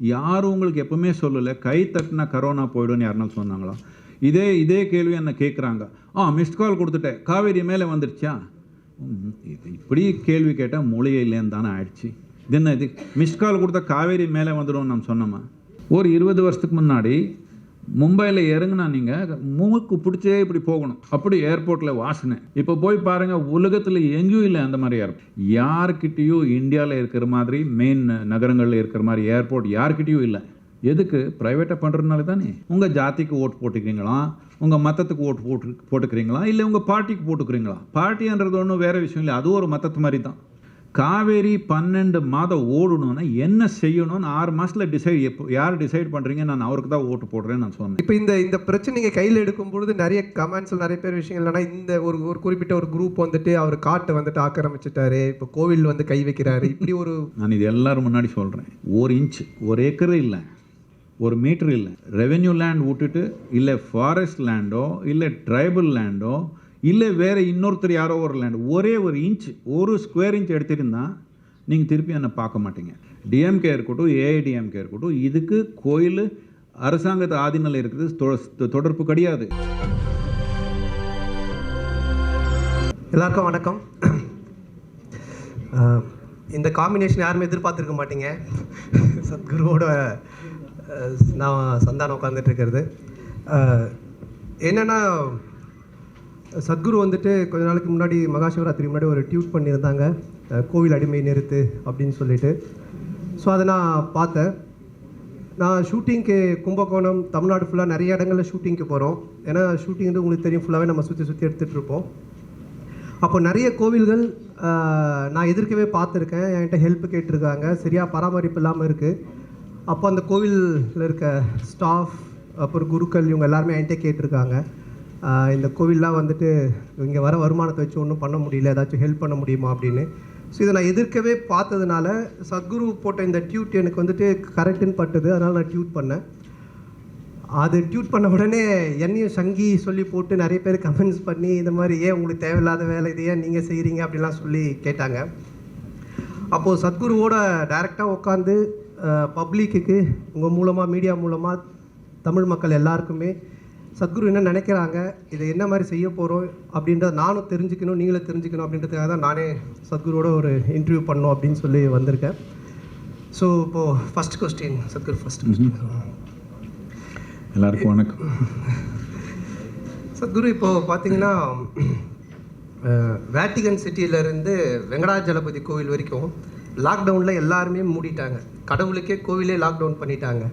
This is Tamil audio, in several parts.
யாரும் உங்களுக்கு எப்பவுமே சொல்லலை கை தட்டினா கரோனா போய்டும்னு யாருனாலும் சொன்னாங்களா? இதே கேள்வி என்ன கேட்குறாங்க. மிஸ்ட் கால் கொடுத்துட்டேன், காவேரி மேலே வந்துடுச்சா? இது இப்படி கேள்வி கேட்டால் மூளையே இல்லைன்னு தானே ஆயிடுச்சு. இது என்ன இது? மிஸ்ட் கால் கொடுத்தா காவேரி மேலே வந்துடும் நம்ம சொன்னோமா? ஒரு 20 வருஷத்துக்கு முன்னாடி மும்பையில் இறங்குனா நீங்கள் மூக்கு பிடிச்சே இப்படி போகணும், அப்படி ஏர்போர்ட்டில் வாசனை. இப்போ போய் பாருங்கள், உலகத்தில் எங்கேயும் இல்லை அந்த மாதிரி ஏர்போர்ட். யார்கிட்டையும் இந்தியாவில் இருக்கிற மாதிரி மெயின் நகரங்களில் இருக்கிற மாதிரி ஏர்போர்ட் யார்கிட்டையும் இல்லை. எதுக்கு? ப்ரைவேட்டாக பண்ணுறதுனால தானே. உங்கள் ஜாதிக்கு ஓட்டு போட்டுக்கிறீங்களா, உங்கள் மதத்துக்கு ஓட்டு போட்டுக்கிறீங்களா, இல்லை உங்கள் பார்ட்டிக்கு போட்டுக்கிறீங்களா? பார்ட்டின்றது ஒன்றும் வேறு விஷயம் இல்லை, அது ஒரு மதத்து மாதிரி தான். காவேரி 12 மாதம் ஓடணும்னா என்ன செய்யணும்னு 6 மாதத்தில் யார் டிசைட் பண்ணுறீங்க? நான் அவருக்கு தான் ஓட்டு போடுறேன்னு நான் சொன்னேன். இப்போ இந்த பிரச்சனையை கையில் எடுக்கும் பொழுது நிறைய கமெண்ட்ஸில் நிறைய பேர் விஷயங்கள் இல்லைனா, இந்த ஒரு குறிப்பிட்ட ஒரு குரூப் வந்துட்டு அவர் காட்டை வந்துட்டு ஆக்கிரமிச்சிட்டாரு, இப்போ கோவில் வந்து கை வைக்கிறாரு, இப்படி ஒரு நான் இது எல்லாரும் முன்னாடி சொல்கிறேன். 1 இன்ச் 1 ஏக்கர் இல்லை, 1 மீட்டர் இல்லை, ரெவென்யூ லேண்ட் விட்டுட்டு இல்லை ஃபாரஸ்ட் லேண்டோ இல்லை ட்ரைபல் லேண்டோ இல்லை வேறு இன்னொருத்தர் யாரோ ஒரு லேண்ட், ஒரே 1 இன்ச் 1 ஸ்கொயர் இன்ச் எடுத்திருந்தா நீங்கள் திருப்பி என்னை பார்க்க மாட்டீங்க. டிஎம்கே இருக்கட்டும், ஏஐடிஎம்கே இருக்கட்டும், இதுக்கு கோயில் அரசாங்கத்து ஆதீனில் இருக்கிறது தொடர்பு கிடையாது. எல்லாருக்கும் வணக்கம். இந்த காம்பினேஷன் யாருமே எதிர்பார்த்துருக்க மாட்டீங்க. சத்குருவோட நான் சந்தானம் உட்காந்துட்டு இருக்கிறது என்னென்னா, சத்குரு வந்துட்டு கொஞ்ச நாளைக்கு முன்னாடி மகாசிவராத்திரி முன்னாடி ஒரு ட்வீட் பண்ணியிருந்தாங்க, கோவில் அடிமை நிறுத்து அப்படின்னு சொல்லிட்டு. ஸோ அதை நான் பார்த்தேன். நான் ஷூட்டிங்க்கு கும்பகோணம் தமிழ்நாடு ஃபுல்லாக நிறைய இடங்களில் ஷூட்டிங்க்கு போகிறோம். ஏன்னா ஷூட்டிங் வந்து உங்களுக்கு தெரியும், ஃபுல்லாகவே நம்ம சுற்றி எடுத்துகிட்டு இருப்போம். அப்போ நிறைய கோவில்கள் நான் எதிர்க்கவே பார்த்துருக்கேன். என்கிட்ட ஹெல்ப் கேட்டிருக்காங்க, சரியாக பராமரிப்பு இல்லாமல் இருக்குது. அப்போ அந்த கோவிலில் இருக்க ஸ்டாஃப் அப்புறம் குருக்கள் இவங்க எல்லாருமே என்கிட்ட கேட்டிருக்காங்க, இந்த கோவில்லாம் வந்துட்டு இங்கே வர வருமானத்தை வச்சு ஒன்றும் பண்ண முடியல, ஏதாச்சும் ஹெல்ப் பண்ண முடியுமா அப்படின்னு. ஸோ இதை நான் எதிர்க்கவே பார்த்ததுனால சத்குரு போட்ட இந்த ட்வீட் எனக்கு வந்துட்டு கரெக்டுன்னு பட்டுது. அதனால் நான் ட்வீட் பண்ணேன். அது ட்வீட் பண்ண உடனே என்னையும் சங்கி சொல்லி போட்டு நிறைய பேர் கமெண்ட்ஸ் பண்ணி, இந்த மாதிரி ஏன் உங்களுக்கு தேவையில்லாத வேலை, இது ஏன் நீங்கள் செய்கிறீங்க அப்படிலாம் சொல்லி கேட்டாங்க. அப்போது சத்குருவோட டைரெக்டாக உட்காந்து பப்ளிக்கு உங்கள் மூலமாக மீடியா மூலமாக தமிழ் மக்கள் எல்லாருக்குமே சத்குரு என்ன நினைக்கிறாங்க, இதை என்ன மாதிரி செய்ய போகிறோம் அப்படின்றத நானும் தெரிஞ்சுக்கணும், நீங்களும் தெரிஞ்சுக்கணும் அப்படின்றதுக்காக தான் நானே சத்குருவோட ஒரு இன்டர்வியூ பண்ணோம் அப்படின்னு சொல்லி வந்திருக்கேன். ஸோ இப்போது first question Sadhguru, first question. எல்லாருக்கும் வணக்கம். சத்குரு, இப்போது பார்த்தீங்கன்னா வேட்டிகன் சிட்டியிலேருந்து வெங்கடாஜலபதி கோவில் வரைக்கும் லாக்டவுனில் எல்லாருமே மூடிட்டாங்க. கடவுளுக்கே கோவிலே லாக்டவுன் பண்ணிட்டாங்க.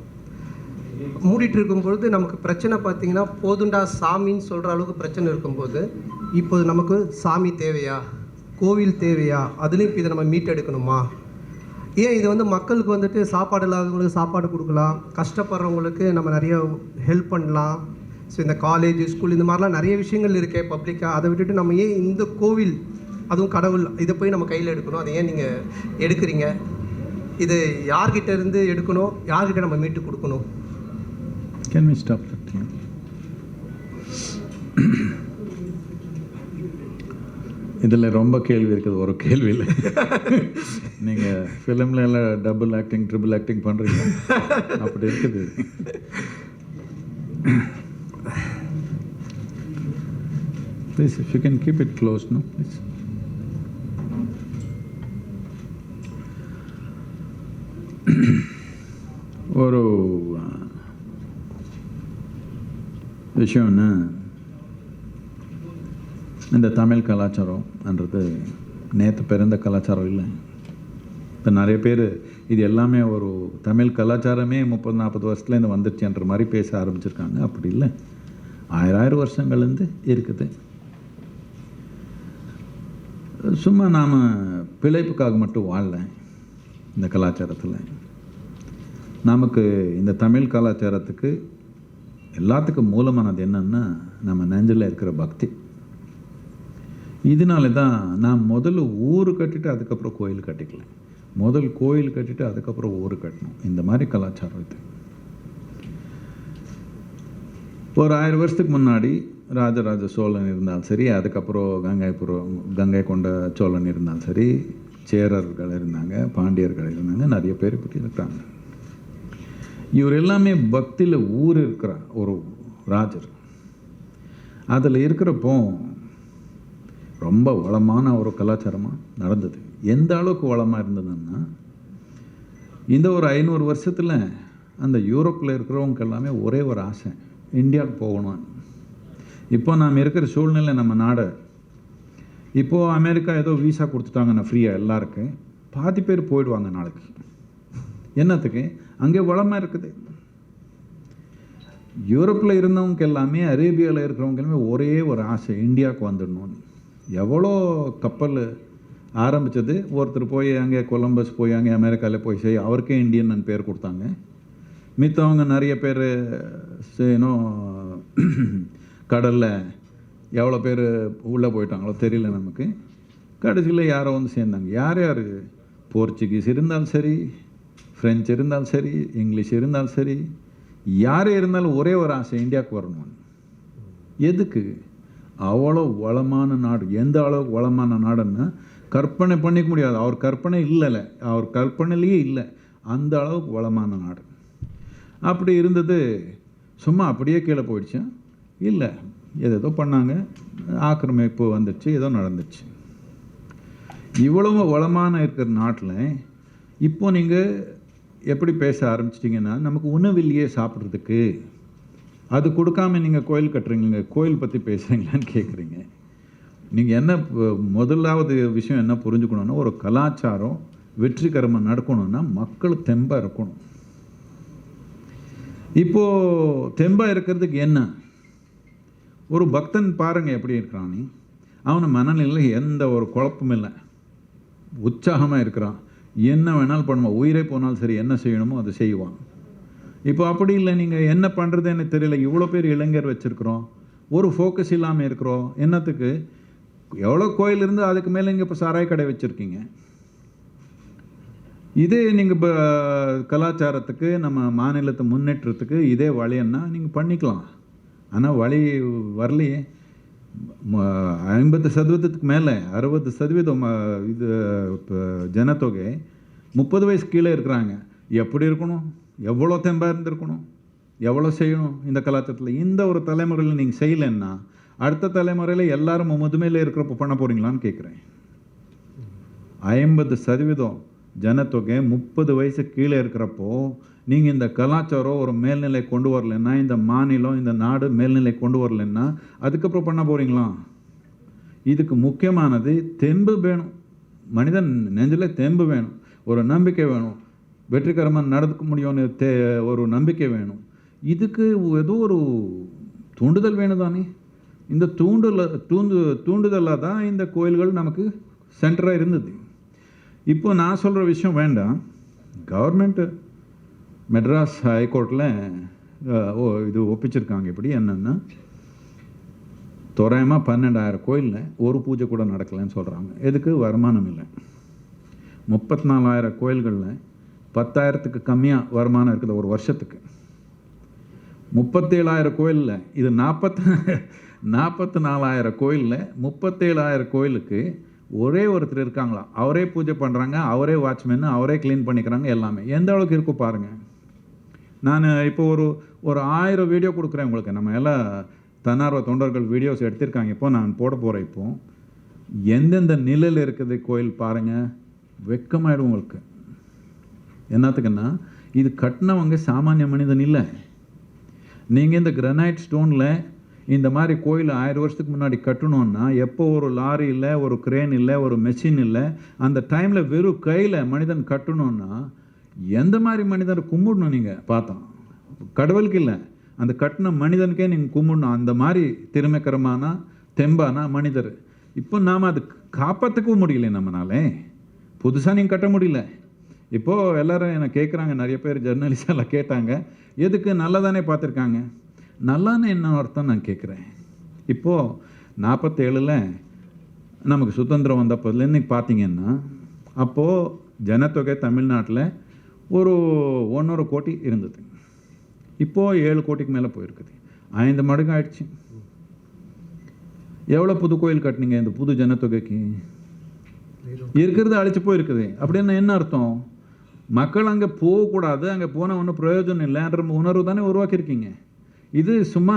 மூடிட்டு இருக்கும்பொழுது நமக்கு பிரச்சனை பார்த்திங்கன்னா, போதுண்டா சாமின்னு சொல்கிற அளவுக்கு பிரச்சனை இருக்கும்போது இப்போது நமக்கு சாமி தேவையா, கோவில் தேவையா, அதுலேயும் இப்போ இதை நம்ம மீட்டெடுக்கணுமா? ஏன் இது வந்து மக்களுக்கு வந்துட்டு சாப்பாடு இல்லாதவங்களுக்கு சாப்பாடு கொடுக்கலாம், கஷ்டப்படுறவங்களுக்கு நம்ம நிறைய ஹெல்ப் பண்ணலாம். ஸோ இந்த காலேஜ் ஸ்கூல் இந்த மாதிரிலாம் நிறைய விஷயங்கள் இருக்கே பப்ளிக்காக, அதை விட்டுட்டு நம்ம ஏன் இந்த கோவில், அதுவும் கடவுள், இதை போய் நம்ம கையில் எடுக்கணும்? அதை ஏன் நீங்கள் எடுக்கிறீங்க? இது யார்கிட்ட இருந்து எடுக்கணும், யார்கிட்ட நம்ம மீட்டு கொடுக்கணும்? Can we stop that thing? இதில் ரொம்ப கேள்வி இருக்குது, ஒரு கேள்வி இல்லை. நீங்கள் ஃபிலிமில் எல்லாம் டபுள் ஆக்டிங் ட்ரிபிள் ஆக்டிங் பண்ணுறீங்க, அப்படி இருக்குது. Please, if you can keep it close, no, please. ஒரு விஷயம்னா, இந்த தமிழ் கலாச்சாரம்ன்றது நேற்று பிறந்த கலாச்சாரம் இல்லை. இப்போ நிறைய பேர் இது எல்லாமே ஒரு தமிழ் கலாச்சாரமே 30-40 வருஷத்துலேருந்து வந்துடுச்சுன்ற மாதிரி பேச ஆரம்பிச்சிருக்காங்க. அப்படி இல்லை, 1000 வருஷங்கள்லேருந்து இருக்குது. சும்மா நாம் பிழைப்புக்காக மட்டும் வாழல. இந்த கலாச்சாரத்தில் நமக்கு, இந்த தமிழ் கலாச்சாரத்துக்கு எல்லாத்துக்கும் மூலமானது என்னன்னா, நம்ம நெஞ்சில் இருக்கிற பக்தி. இதனால தான் நான் முதல்ல ஊர் கட்டிட்டு அதுக்கப்புறம் கோயில் கட்டிக்கல, முதல் கோயில் கட்டிட்டு அதுக்கப்புறம் ஊர் கட்டணும். இந்த மாதிரி கலாச்சாரம் இது. ஒரு 1000 வருஷத்துக்கு முன்னாடி ராஜராஜ சோழன் இருந்தாலும் சரி, அதுக்கப்புறம் கங்கை கொண்ட சோழன் இருந்தாலும் சரி, சேரர்கள் இருந்தாங்க, பாண்டியர்கள் இருந்தாங்க, நிறைய பேர் இப்படி இருக்காங்க. இவர் எல்லாமே பக்தியில் ஊர் இருக்கிற ஒரு ராஜர். அதில் இருக்கிறப்போ ரொம்ப வளமான ஒரு கலாச்சாரமாக நடந்தது. எந்த அளவுக்கு வளமாக இருந்ததுன்னா, இந்த ஒரு 500 வருஷத்தில் அந்த யூரோப்பில் இருக்கிறவங்க எல்லாமே ஒரே ஒரு ஆசை, இந்தியாவுக்கு போகணும். இப்போ நாம் இருக்கிற சூழ்நிலை நம்ம நாடு, இப்போது அமெரிக்கா ஏதோ வீசா கொடுத்துட்டாங்கன்னா ஃப்ரீயாக எல்லாருக்கும், பாதி பேர் போயிடுவாங்க நாளைக்கு. என்னத்துக்கு? அங்கே வளமாக இருக்குது. யூரோப்பில் இருந்தவங்க எல்லாமே, அரேபியாவில் இருக்கிறவங்க எல்லாமே ஒரே ஒரு ஆசை, இந்தியாவுக்கு வந்துடணும்னு. எவ்வளோ கப்பல் ஆரம்பித்தது, ஒருத்தர் போய் அங்கே கொலம்பஸ் போய் அங்கே அமெரிக்காவில் போய் செய்ய அவருக்கே இந்தியன் பேர் கொடுத்தாங்க. மித்தவங்க நிறைய பேர் இன்னும் கடலில் எவ்வளோ பேர் உள்ளே போயிட்டாங்களோ தெரியல நமக்கு. கடைசியில் யாரோ வந்து சேர்ந்தாங்க. யார் யார்? போர்ச்சுகீஸ் இருந்தாலும் சரி, ஃப்ரெஞ்சு இருந்தாலும் சரி, இங்கிலீஷ் இருந்தாலும் சரி, யாரே இருந்தாலும் ஒரே ஒரு ஆசை, இந்தியாவுக்கு வரணும். எதுக்கு? அவ்வளோ வளமான நாடு. எந்த அளவுக்கு வளமான நாடுன்னா கற்பனை பண்ணிக்க முடியாது. அவர் கற்பனை இல்லைல்ல, அவர் கற்பனையிலேயே இல்லை, அந்த அளவுக்கு வளமான நாடு. அப்படி இருந்தது. சும்மா அப்படியே கீழே போயிடுச்சா? இல்லை, ஏதோ பண்ணாங்க, ஆக்கிரமிப்பு வந்துடுச்சு, ஏதோ நடந்துச்சு. இவ்வளவு வளமான இருக்கிற நாட்டில் இப்போ நீங்கள் எப்படி பேச ஆரம்பிச்சிட்டிங்கன்னா, நமக்கு உணவில்லையே சாப்பிட்றதுக்கு, அது கொடுக்காம நீங்கள் கோயில் கட்டுறீங்க, கோயில் பற்றி பேசுகிறீங்களான்னு கேட்குறீங்க. நீங்கள் என்ன முதலாவது விஷயம் என்ன புரிஞ்சுக்கணுன்னா, ஒரு கலாச்சாரம் வெற்றிகரமாக நடக்கணும்னா மக்கள் தெம்பாக இருக்கணும். இப்போது தெம்பாக இருக்கிறதுக்கு என்ன? ஒரு பக்தன் பாருங்கள் எப்படி இருக்கிறான்னு. அவனை மனநிலையில் எந்த ஒரு குழப்பமும் இல்லை, உற்சாகமாக இருக்கிறான். என்ன வேணாலும் பண்ணுவான், உயிரே போனாலும் சரி, என்ன செய்யணுமோ அதை செய்வான். இப்போ அப்படி இல்லை, நீங்கள் என்ன பண்ணுறது எனக்கு தெரியல. இவ்வளோ பேர் இளைஞர் வச்சுருக்குறோம், ஒரு ஃபோக்கஸ் இல்லாமல் இருக்கிறோம். என்னத்துக்கு? எவ்வளோ கோயில் இருந்து அதுக்கு மேலே நீங்கள் இப்போ சாராய கடை வச்சுருக்கீங்க. இதே நீங்கள் இப்போ கலாச்சாரத்துக்கு, நம்ம மாநிலத்தை முன்னேற்றத்துக்கு இதே வழின்னா நீங்கள் பண்ணிக்கலாம். ஆனால் வழி வரலையே. 50% மேலே 60% இது இப்போ ஜனத்தொகை 30 வயசு கீழே இருக்கிறாங்க. எப்படி இருக்கணும்? எவ்வளோ தெம்பாக இருந்திருக்கணும்? எவ்வளோ செய்யணும் இந்த கலாச்சாரத்தில்? இந்த ஒரு தலைமுறையில் நீங்கள் செய்யலைன்னா அடுத்த தலைமுறையில் எல்லாரும் முதுமையில் இருக்கிறப்ப பண்ண போகிறீங்களான்னு கேட்குறேன். 50% ஜனத்தொகை 30 வயசு கீழே இருக்கிறப்போ நீங்கள் இந்த கலாச்சாரம் ஒரு மேல்நிலை கொண்டு வரலைன்னா, இந்த மாநிலம், இந்த நாடு மேல்நிலை கொண்டு வரலைன்னா அதுக்கப்புறம் பண்ண போகிறீங்களா? இதுக்கு முக்கியமானது தெம்பு வேணும். மனிதன் நெஞ்சில் தெம்பு வேணும், ஒரு நம்பிக்கை வேணும், வெற்றிகரமாக நடக்க முடியும்னு ஒரு நம்பிக்கை வேணும். இதுக்கு ஏதோ ஒரு தூண்டுதல் வேணும் தானே. இந்த தூண்டுதலாக தான் இந்த கோயில்கள் நமக்கு சென்டராக இருந்தது. இப்போ நான் சொல்கிற விஷயம் வேண்டாம். கவர்மெண்ட்டு மெட்ராஸ் ஹைகோர்ட்டில் இது ஒப்பிச்சிருக்காங்க. இப்படி என்னென்னா, தோராயமாக 12,000 கோயிலில் ஒரு பூஜை கூட நடக்கலைன்னு சொல்கிறாங்க. எதுக்கு? வருமானம் இல்லை. 34,000 கோயில்களில் 10,000க்கு கம்மியாக வருமானம் இருக்குது ஒரு வருஷத்துக்கு. 37,000 கோயிலில், இது 44,000 கோயிலில் 37,000 கோயிலுக்கு ஒரே ஒருத்தர் இருக்காங்களா, அவரே பூஜை பண்ணுறாங்க, அவரே வாட்ச்மேன், அவரே க்ளீன் பண்ணிக்கிறாங்க. எல்லாமே எந்த அளவுக்கு இருக்கும் பாருங்கள். நான் இப்போ ஒரு 1000 வீடியோ கொடுக்குறேன் உங்களுக்கு. நம்ம எல்லாம் தன்னார்வ தொண்டர்கள் வீடியோஸ் எடுத்திருக்காங்க. இப்போ நான் போட போகிறேன். இப்போ எந்தெந்த நிலையில் இருக்குது கோயில் பாருங்கள், வெக்கமாயிடும் உங்களுக்கு. என்னத்துக்குன்னா, இது கட்டினவங்க சாமானிய மனிதன் இல்லை. நீங்கள் இந்த கிரானைட் ஸ்டோனில் இந்த மாதிரி கோயில் 1000 வருஷத்துக்கு முன்னாடி கட்டணுன்னா, எப்போ ஒரு லாரி இல்லை, ஒரு கிரேன் இல்லை, ஒரு மெஷின் இல்லை, அந்த டைமில் வெறும் கையில் மனிதன் கட்டணுன்னா எந்த மாதிரி மனிதரை கும்பிடணும்? நீங்கள் பார்த்தா கடவுளுக்கு இல்லை, அந்த கட்டின மனிதனுக்கே நீங்கள் கும்பிடணும். அந்த மாதிரி திறமைக்கரமான தெம்பானா மனிதர். இப்போ நாம் அது காப்பாற்றவும் முடியல நம்மளாலே. புதுசாக நீங்கள் கட்ட முடியல. இப்போது எல்லோரும் என்னை கேட்குறாங்க, நிறைய பேர் ஜெர்னலிஸ்ட் எல்லாம் கேட்டாங்க, எதுக்கு? நல்லா தானே பார்த்துருக்காங்க. நல்லான்னு என்ன அர்த்தம் நான் கேட்குறேன். இப்போது 47ல் நமக்கு சுதந்திரம் வந்தப்போதுலேருந்து பார்த்தீங்கன்னா, அப்போது ஜனத்தொகை தமிழ்நாட்டில் ஒரு 1.5 கோடி இருந்தது. இப்போது 7 கோடிக்கு மேலே போயிருக்குது. 5 மடங்கு ஆயிடுச்சு. எவ்வளோ புது கோயில் கட்டினீங்க இந்த புது ஜனத்தொகைக்கு? இருக்கிறது அழிச்சு போயிருக்குது. அப்படின்னா என்ன அர்த்தம்? மக்கள் அங்கே போகக்கூடாது, அங்கே போனால் ஒன்றும் பிரயோஜனம் இல்லைன்ற உணர்வு தானே உருவாக்கியிருக்கீங்க. இது சும்மா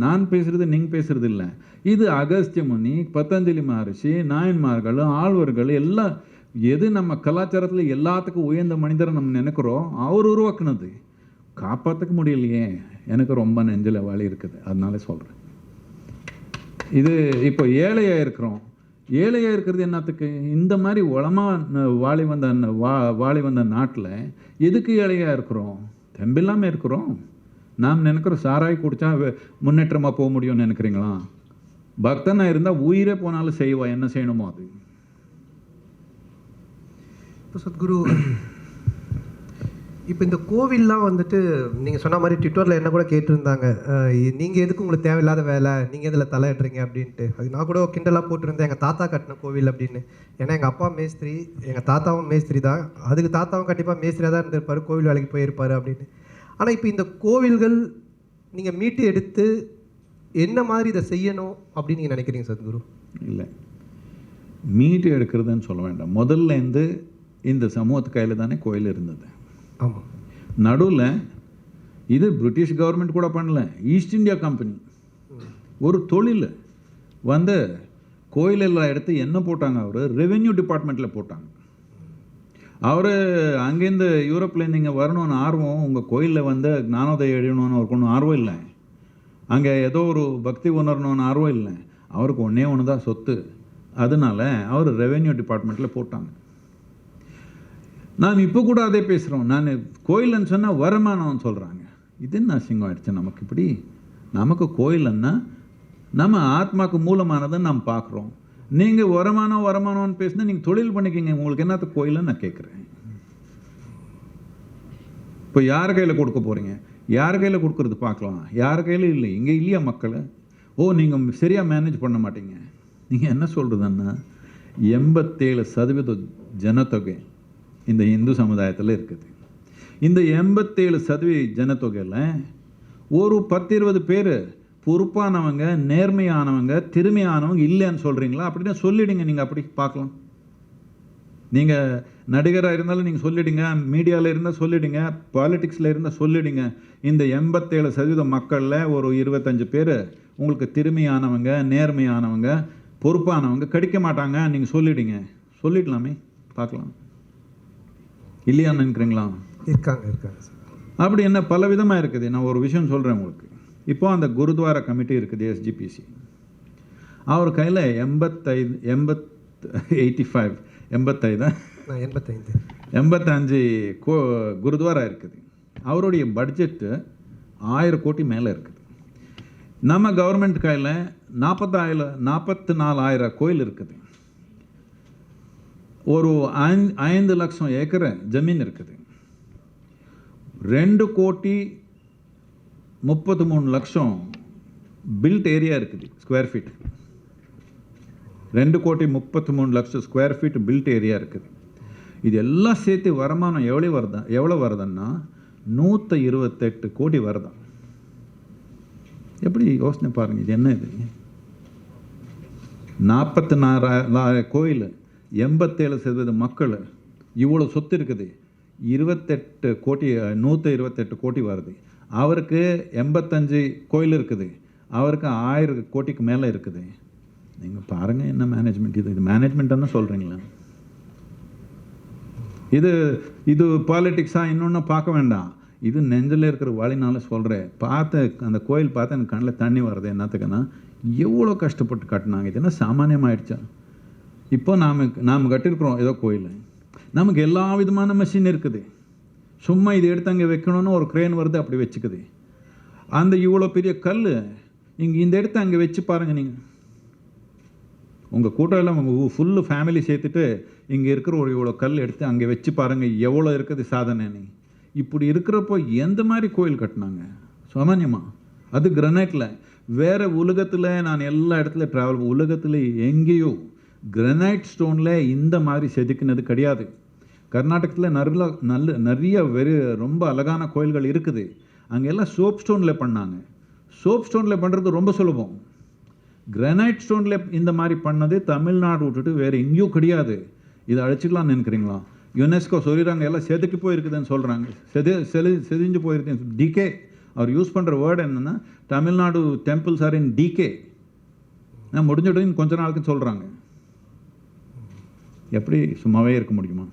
நான் பேசுகிறது நீங்கள் பேசுகிறது இல்லை. இது அகஸ்திய முனி, பதஞ்சலி மகரிஷி, நாயன்மார்கள், ஆழ்வர்கள் எல்லாம் எது நம்ம கலாச்சாரத்தில் எல்லாத்துக்கும் உயர்ந்த மனிதரை நம்ம நினைக்கிறோம் அவர் உருவாக்குனது. காப்பாற்றக்க முடியலையே, எனக்கு ரொம்ப நெஞ்சில் வலி இருக்குது, அதனால சொல்கிறேன். இது இப்போ ஏழையாக இருக்கிறோம். ஏழையாக இருக்கிறது என்னத்துக்கு? இந்த மாதிரி வளமாக வாழி வந்த நாட்டில் எதுக்கு ஏழையாக இருக்கிறோம்? தெம்பில்லாமல் இருக்கிறோம். நாம் நினைக்கிறோம் சாராய் குடித்தா முன்னேற்றமாக போக முடியும்னு நினைக்கிறீங்களா? பக்தனாக இருந்தால் உயிரே போனாலும் செய்வா, என்ன செய்யணுமோ அது. இப்போ சத்குரு, இப்போ இந்த கோவில்லாம் வந்துட்டு நீங்கள் சொன்ன மாதிரி ட்விட்டரில் என்ன கூட கேட்டிருந்தாங்க, நீங்கள் எதுக்கு உங்களுக்கு தேவையில்லாத வேலை, நீங்கள் இதில் தலையிடுறீங்க அப்படின்ட்டு. அது நான் கூட கிண்டலாக போட்டிருந்தேன், எங்கள் தாத்தா கட்டின கோவில் அப்படின்னு. ஏன்னா எங்கள் அப்பா மேஸ்திரி, எங்கள் தாத்தாவும் மேஸ்திரி தான். அதுக்கு தாத்தாவும் கண்டிப்பாக மேஸ்திரியாக தான் இருந்திருப்பார், கோவில் வேலைக்கு போயிருப்பார் அப்படின்னு. ஆனால் இப்போ இந்த கோவில்கள் நீங்கள் மீட்டு எடுத்து என்ன மாதிரி இதை செய்யணும் அப்படின்னு நீங்கள் நினைக்கிறீங்க சத்குரு? இல்லை, மீட்டு எடுக்கிறதுன்னு சொல்ல வேண்டாம். முதல்ல இருந்து இந்த சமூகத்து கையில் தானே கோயில் இருந்தது. ஆமாம். நடுவில் இது பிரிட்டிஷ் கவர்மெண்ட் கூட பண்ணல, ஈஸ்ட் இந்தியா கம்பெனி ஒரு தொழில் வந்து கோயில் எல்லாம் எடுத்து என்ன போட்டாங்க, அவர் ரெவென்யூ டிபார்ட்மெண்ட்டில் போட்டாங்க. அவர் அங்கேருந்து யூரோப்லேருந்து இங்கே வரணும்னு ஆர்வம், உங்கள் கோயிலில் வந்து ஞானோதயம் எழுதணும்னு அவருக்கு ஒன்றும் ஆர்வம் இல்லை, அங்கே ஏதோ ஒரு பக்தி உணரணும்னு ஆர்வம் இல்லை. அவருக்கு ஒன்றே ஒன்று தான் சொத்து. அதனால அவர் ரெவென்யூ டிபார்ட்மெண்ட்டில் போட்டாங்க. நாம் இப்போ கூட அதே பேசுகிறோம். நான் கோயில்னு சொன்னால் வருமானம்னு சொல்கிறாங்க. இது என்ன அசிங்கம் ஆயிடுச்சு நமக்கு. இப்படி நமக்கு கோயில்னா நம்ம ஆத்மாவுக்கு மூலமானதுன்னு நாம் பார்க்குறோம். நீங்கள் வருமானம்னு பேசுனா நீங்கள் தொழில் பண்ணிக்கிங்க, உங்களுக்கு என்னத்த கோயில்னு நான் கேட்குறேன். இப்போ யார் கையில் கொடுக்க போகிறீங்க? யார் கையில் கொடுக்குறது பார்க்கலாம். யார் கையில் இல்லை, இங்கே இல்லையா மக்கள்? ஓ, நீங்கள் சரியாக மேனேஜ் பண்ண மாட்டீங்க. நீங்கள் என்ன சொல்கிறதுன்னா 87% ஜனத்தொகை இந்த இந்து சமுதாயத்தில் இருக்குது. இந்த 87% ஜனத்தொகையில் ஒரு 10-20 பேர் பொறுப்பானவங்க, நேர்மையானவங்க, திறமையானவங்க இல்லைன்னு சொல்கிறீங்களா? அப்படின்னா சொல்லிடுங்க. நீங்கள் அப்படி பார்க்கலாம். நீங்கள் நடிகராக இருந்தாலும் நீங்கள் சொல்லிடுங்க, மீடியாவில் இருந்தால் சொல்லிடுங்க, பாலிட்டிக்ஸில் இருந்தால் சொல்லிடுங்க. இந்த 87% மக்களில் ஒரு 25 பேர் உங்களுக்கு திறமையானவங்க, நேர்மையானவங்க, பொறுப்பானவங்க கிடைக்க மாட்டாங்க, நீங்கள் சொல்லிடுங்க. சொல்லிடலாமே, பார்க்கலாம். இல்லையான்னு நினைக்கிறீங்களா? இருக்காங்க சார். அப்படி என்ன பல விதமாக இருக்குது. நான் ஒரு விஷயம் சொல்கிறேன் உங்களுக்கு. இப்போ அந்த குருத்வாரா கமிட்டி இருக்குது, எஸ்ஜிபிசி. அவர் கையில் 85 குருத்வாரா இருக்குது. அவருடைய பட்ஜெட்டு 1000 கோடி மேலே இருக்குது. நம்ம கவர்மெண்ட் கையில் 44,000 கோயில் இருக்குது. ஒரு 5 லட்சம் ஏக்கர் ஜமீன் இருக்குது. 2,33,00,000 பில்ட் ஏரியா இருக்குது, square feet. 2,33,00,000 square feet built area இருக்குது. இது எல்லாம் சேர்த்து வருமானம் எவ்வளோ வருதுன்னா 128 கோடி வருதான். எப்படி யோசனை பாருங்கள். இது என்ன? இது 44,000 கோயில், 87% மக்கள், இவ்வளோ சொத்து இருக்குது. 128 கோடி வருது. அவருக்கு 85 கோயில் இருக்குது. அவருக்கு 1000 கோடிக்கு மேலே இருக்குது. நீங்கள் பாருங்கள் என்ன மேனேஜ்மெண்ட். இது மேனேஜ்மெண்ட்டுன்னு சொல்கிறீங்களா? இது பாலிட்டிக்ஸாக இன்னொன்று பார்க்க வேண்டாம். இது நெஞ்சில் இருக்கிற வழினால சொல்கிறேன். அந்த கோயில் பார்த்து எனக்கு கண்ணில் தண்ணி வருது. என்னத்துக்குன்னா எவ்வளோ கஷ்டப்பட்டு கட்டினாங்க. இது என்ன சாமானியமாகிடுச்சா? இப்போ நாம் கட்டியிருக்கிறோம் ஏதோ கோயில், நமக்கு எல்லா விதமான மெஷின் இருக்குது. சும்மா இது எடுத்து அங்கே வைக்கணும்னு ஒரு க்ரேன் வருது, அப்படி வச்சுக்குது. அந்த இவ்வளோ பெரிய கல் இந்த எடுத்து அங்கே வச்சு பாருங்கள். நீங்கள் உங்கள் கூட்டம் எல்லாம் உங்கள் ஃபுல்லு ஃபேமிலி சேர்த்துட்டு இங்கே இருக்கிற ஒரு இவ்வளோ கல் எடுத்து அங்கே வச்சு பாருங்கள், எவ்வளோ இருக்குது சாதனை. இப்படி இருக்கிறப்போ எந்த மாதிரி கோயில் கட்டினாங்க சாமானியமாக? அது கிரனைட்டில். வேறு உலகத்தில் நான் எல்லா இடத்துல ட்ராவல், உலகத்தில் எங்கேயோ கிரனைட் ஸ்டோனில் இந்த மாதிரி செதுக்கினது கிடையாது. கர்நாடகத்தில் நிறைய ரொம்ப அழகான கோயில்கள் இருக்குது. அங்கெல்லாம் சோப் ஸ்டோனில் பண்ணாங்க. சோப் ஸ்டோனில் பண்ணுறது ரொம்ப சுலபம். கிரானைட் ஸ்டோனில் இந்த மாதிரி பண்ணது தமிழ்நாடு விட்டுட்டு வேறு எங்கேயும் கிடையாது. இதை அழைச்சிக்கலாம்னு நினைக்கிறீங்களா? யுனெஸ்கோ சொல்லிடுறாங்க எல்லாம் செதுக்கி போயிருக்குதுன்னு சொல்கிறாங்க. செதிஞ்சு போயிருக்கு, டிகே. அவர் யூஸ் பண்ணுற வேர்டு என்னென்னா தமிழ்நாடு டெம்பிள்ஸ் ஆர் இன் டிகே. முடிஞ்சிடும் கொஞ்ச நாளுக்குன்னு சொல்கிறாங்க. எப்படி சும்மாவே இருக்க முடியுமா?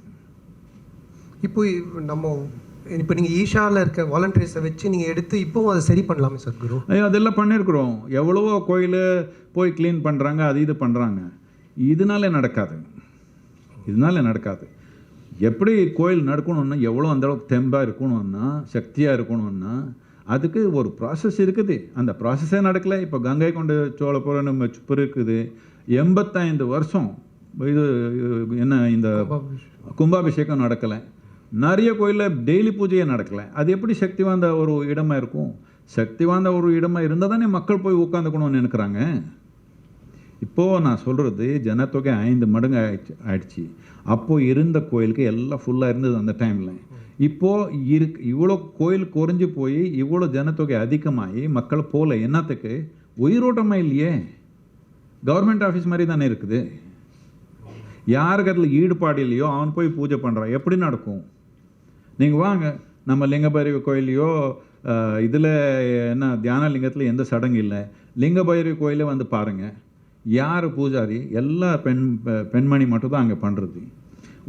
இப்போ நீங்கள் ஈஷாவில் இருக்க வாலண்டியர்ஸை வச்சு நீங்கள் எடுத்து இப்போவும் அதை சரி பண்ணலாமே சத்குரு? அதெல்லாம் பண்ணியிருக்கிறோம். எவ்வளவோ கோயில் போய் க்ளீன் பண்ணுறாங்க, அது இது பண்ணுறாங்க. இதனால நடக்காது. எப்படி கோயில் நடக்கணும்னா எவ்வளோ அந்தளவுக்கு தெம்பாக இருக்கணும்னா, சக்தியாக இருக்கணும்னா அதுக்கு ஒரு ப்ராசஸ் இருக்குது. அந்த ப்ராசஸே நடக்கலை. இப்போ கங்கை கொண்ட சோழபுரம் இருக்குது, 85 வருஷம் இது என்ன இந்த கும்பாபிஷேகம் நடக்கலை. நிறைய கோயிலில் டெய்லி பூஜையே நடக்கலை. அது எப்படி சக்தி வாய்ந்த ஒரு இடமா இருக்கும்? சக்தி வாய்ந்த ஒரு இடமா இருந்தால் தானே மக்கள் போய் உட்காந்துக்கணும்னு நினைக்கிறாங்க. இப்போது நான் சொல்கிறது ஜனத்தொகை 5 மடங்கு ஆயிடுச்சு. அப்போது இருந்த கோயிலுக்கு எல்லாம் ஃபுல்லாக இருந்தது அந்த டைமில். இப்போது இவ்வளோ கோயில் குறைஞ்சி போய் இவ்வளோ ஜனத்தொகை அதிகமாகி மக்கள் போகல. என்னத்துக்கு? உயிரோட்டமாக இல்லையே. கவர்மெண்ட் ஆஃபீஸ் மாதிரி தானே இருக்குது. யாருக்கு அதில் ஈடுபாடு இல்லையோ அவன் போய் பூஜை பண்ணுறான். எப்படி நடக்கும்? நீங்கள் வாங்க, நம்ம லிங்கபைரவி கோயிலையோ இதில் என்ன தியான லிங்கத்தில் எந்த சடங்கு இல்லை, லிங்கபைரவி கோயிலே வந்து பாருங்கள். யார் பூஜாரி? எல்லா பெண்மணி மட்டும் தான் அங்கே பண்ணுறது.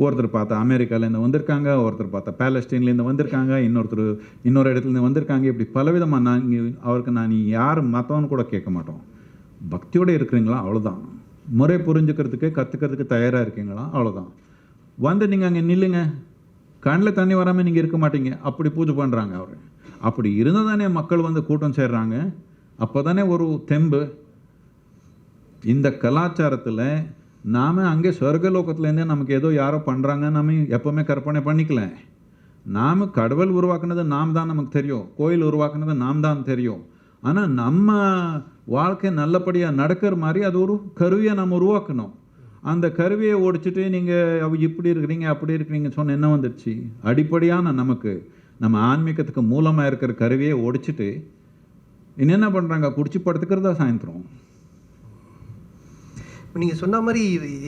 ஒருத்தர் பார்த்தா அமெரிக்காவிலேருந்து வந்திருக்காங்க, ஒருத்தர் பார்த்தா பேலஸ்டீன்லேருந்து வந்திருக்காங்க, இன்னொரு இடத்துலேருந்து வந்திருக்காங்க. இப்படி பலவிதமாக அவருக்கு நான் யார் மற்றவன்னு கூட கேட்க மாட்டோம். பக்தியோடு இருக்கிறீங்களா? அவ்வளோதான். முறை புரிஞ்சுக்கிறதுக்கு கற்றுக்கிறதுக்கு தயாராக இருக்கீங்களா? அவ்வளோதான். வந்து நீங்கள் அங்கே நில்லுங்க, கண்ணில் தண்ணி வராமல் நீங்கள் இருக்க மாட்டீங்க. அப்படி பூஜை பண்ணுறாங்க அவர். அப்படி இருந்தால் தானே மக்கள் வந்து கூட்டம் சேர்றாங்க. அப்போ தானே ஒரு தெம்பு. இந்த கலாச்சாரத்தில் நாம் அங்கே சொர்க்கலோகத்துலேருந்தே நமக்கு ஏதோ யாரோ பண்ணுறாங்க நம்ம எப்போவுமே கற்பனை பண்ணிக்கல. நாம் கடவுள் உருவாக்குனது நாம் தான் நமக்கு தெரியும், கோயில் உருவாக்குனது நாம் தான் தெரியும். ஆனால் நம்ம வாழ்க்கை நல்லபடியாக நடக்கிற மாதிரி அது ஒரு கருவியை நம்ம உருவாக்கணும். அந்த கருவியை ஓடிச்சுட்டு நீங்கள் இப்படி இருக்கிறீங்க அப்படி இருக்கிறீங்க சொன்ன என்ன வந்துடுச்சு? அடிப்படையான நமக்கு நம்ம ஆன்மீகத்துக்கு மூலமாக இருக்கிற கருவியை ஓடிச்சுட்டு என்ன பண்ணுறாங்க? குடிச்சு படுத்துக்கிறதா சாயந்தரம். நீங்கள் சொன்ன மாதிரி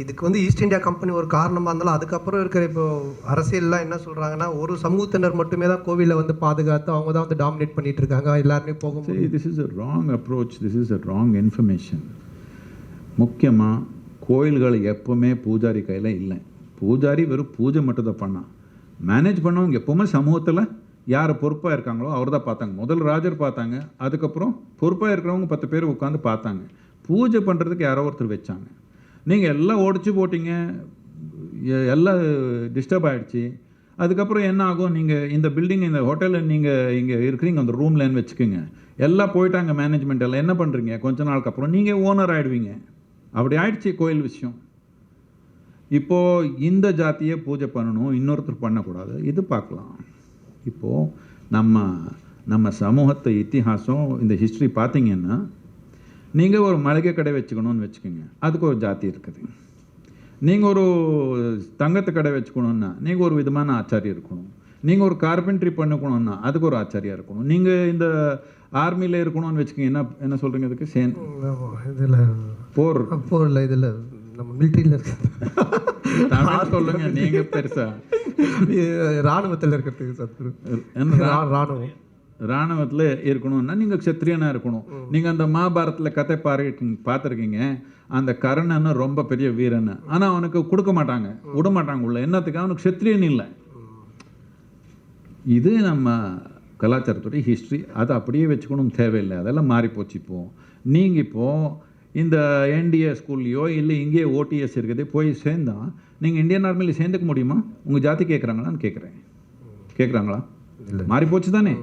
இதுக்கு வந்து ஈஸ்ட் இந்தியா கம்பெனி ஒரு காரணமாக இருந்தாலும் அதுக்கப்புறம் இருக்கிற இப்போ அரசியல்லாம் என்ன சொல்கிறாங்கன்னா ஒரு சமூகத்தினர் மட்டுமே தான் கோவிலை வந்து பாதுகாத்து அவங்க தான் வந்து டாமினேட் பண்ணிட்டு இருக்காங்க, எல்லாருமே போகும். This is a wrong approach, this is a wrong information. முக்கியமாக கோயில்கள் எப்போவுமே பூஜாரி கையில் இல்லை. பூஜாரி வெறும் பூஜை மட்டும் தான் பண்ணான். மேனேஜ் பண்ணவங்க எப்போவுமே சமூகத்தில் யார் பொறுப்பாக இருக்காங்களோ அவர் தான் பார்த்தாங்க. முதல் ராஜர் பார்த்தாங்க, அதுக்கப்புறம் பொறுப்பாக இருக்கிறவங்க 10 பேர் உட்காந்து பார்த்தாங்க. பூஜை பண்ணுறதுக்கு யாரோ ஒருத்தர் வச்சாங்க. நீங்கள் எல்லாம் ஒடிச்சு போட்டிங்க, எல்லாம் டிஸ்டர்ப் ஆகிடுச்சு. அதுக்கப்புறம் என்ன ஆகும்? நீங்கள் இந்த பில்டிங் இந்த ஹோட்டலில் நீங்கள் இங்கே இருக்கிறீங்க, அந்த ரூம்லன்னு வச்சுக்கோங்க, எல்லாம் போயிட்டாங்க மேனேஜ்மெண்ட் எல்லாம். என்ன பண்ணுறீங்க? கொஞ்ச நாளுக்கு அப்புறம் நீங்கள் ஓனர் ஆகிடுவீங்க. அப்படி ஆயிடுச்சு கோயில் விஷயம். இப்போது இந்த ஜாத்தியை பூஜை பண்ணணும், இன்னொருத்தர் பண்ணக்கூடாது, இது பார்க்கலாம். இப்போது நம்ம சமூகத்தை இத்திஹாசம் இந்த ஹிஸ்ட்ரி பார்த்தீங்கன்னா, நீங்கள் ஒரு மளிகை கடை வச்சுக்கணும்னு வச்சுக்கோங்க, அதுக்கு ஒரு ஜாதி இருக்குது. நீங்கள் ஒரு தங்கத்து கடை வச்சுக்கணுன்னா நீங்கள் ஒரு விதமான ஆச்சாரியம் இருக்கணும். நீங்கள் ஒரு கார்பென்ட்ரி பண்ணணும்னா அதுக்கு ஒரு ஆச்சாரியாக இருக்கணும். நீங்கள் இந்த ஆர்மியில் இருக்கணும்னு வச்சுக்கோங்க, என்ன சொல்கிறீங்க அதுக்கு? இதில் போரில் இதில் நம்ம மிலிட்ரியில் இருக்க சொல்லுங்க. நீங்கள் பெருசாக இராணுவத்தில் இருக்கிறதுக்கு சத்குரு இராணுவத்தில் இருக்கணும்னா நீங்கள் க்ஷத்ரியனாக இருக்கணும். நீங்கள் அந்த மகாபாரத்தில் கதை பார்த்துருக்கீங்க. அந்த கர்ணன்னு ரொம்ப பெரிய வீரன், ஆனால் அவனுக்கு கொடுக்க மாட்டாங்க, விட மாட்டாங்க உள்ள. என்னத்துக்கு? அவனுக்கு க்ஷத்ரியன் இல்லை. இது நம்ம கலாச்சாரத்துடைய ஹிஸ்ட்ரி. அதை அப்படியே வச்சுக்கணும் தேவையில்லை, அதெல்லாம் மாறிப்போச்சு. இப்போது நீங்கள் இப்போது இந்த என்டிஏ ஸ்கூல்லையோ இல்லை இங்கேயே ஓடிஎஸ் இருக்குது போய் சேர்ந்தால் நீங்கள் இந்தியன் ஆர்மியில் சேர்ந்துக்க முடியுமா? உங்கள் ஜாதி கேட்குறாங்களான்னு கேட்குறாங்களா? மாறிப்போச்சு தானே.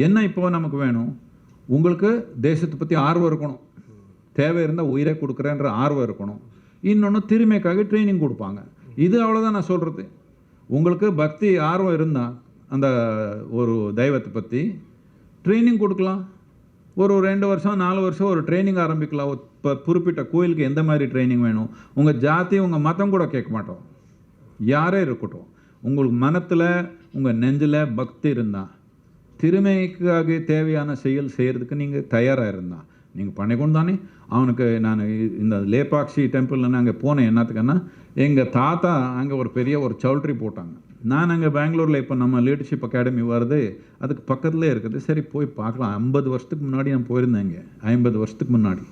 என்ன இப்போது நமக்கு வேணும்? உங்களுக்கு தேசத்தை பற்றி ஆர்வம் இருக்கணும், தேவை இருந்தால் உயிரை கொடுக்குறேன்ற ஆர்வம் இருக்கணும். இன்னொன்று திறமைக்காக ட்ரைனிங் கொடுப்பாங்க. இது அவ்வளோதான் நான் சொல்கிறது. உங்களுக்கு பக்தி ஆர்வம் இருந்தால் அந்த ஒரு தெய்வத்தை பற்றி ட்ரைனிங் கொடுக்கலாம். ஒரு 2 வருஷம் 4 வருஷம் ஒரு ட்ரைனிங் ஆரம்பிக்கலாம். இப்போ குறிப்பிட்ட கோயிலுக்கு எந்த மாதிரி ட்ரைனிங் வேணும், உங்கள் ஜாதி உங்கள் மதம் கூட கேட்க மாட்டோம், யாரே இருக்கட்டும். உங்களுக்கு மனத்தில் உங்கள் நெஞ்சில் பக்தி இருந்தால், திறமைக்காக தேவையான செயல் செய்கிறதுக்கு நீங்கள் தயாராக இருந்தால் நீங்கள் பண்ணிக்கொண்டு தானே அவனுக்கு நான் இந்த லேபாக்ஷி டெம்பிளில் நான் அங்கே போனேன். என்னத்துக்குன்னா எங்கள் தாத்தா அங்கே ஒரு பெரிய ஒரு சவுல்ட்ரி போட்டாங்க. நான் அங்கே பெங்களூரில் இப்போ நம்ம லீடர்ஷிப் அகாடமி வருது, அதுக்கு பக்கத்துலேயே இருக்குது. சரி போய் பார்க்கலாம். 50 வருஷத்துக்கு முன்னாடி நான் போயிருந்தேன் இங்கே, 50 வருஷத்துக்கு முன்னாடி.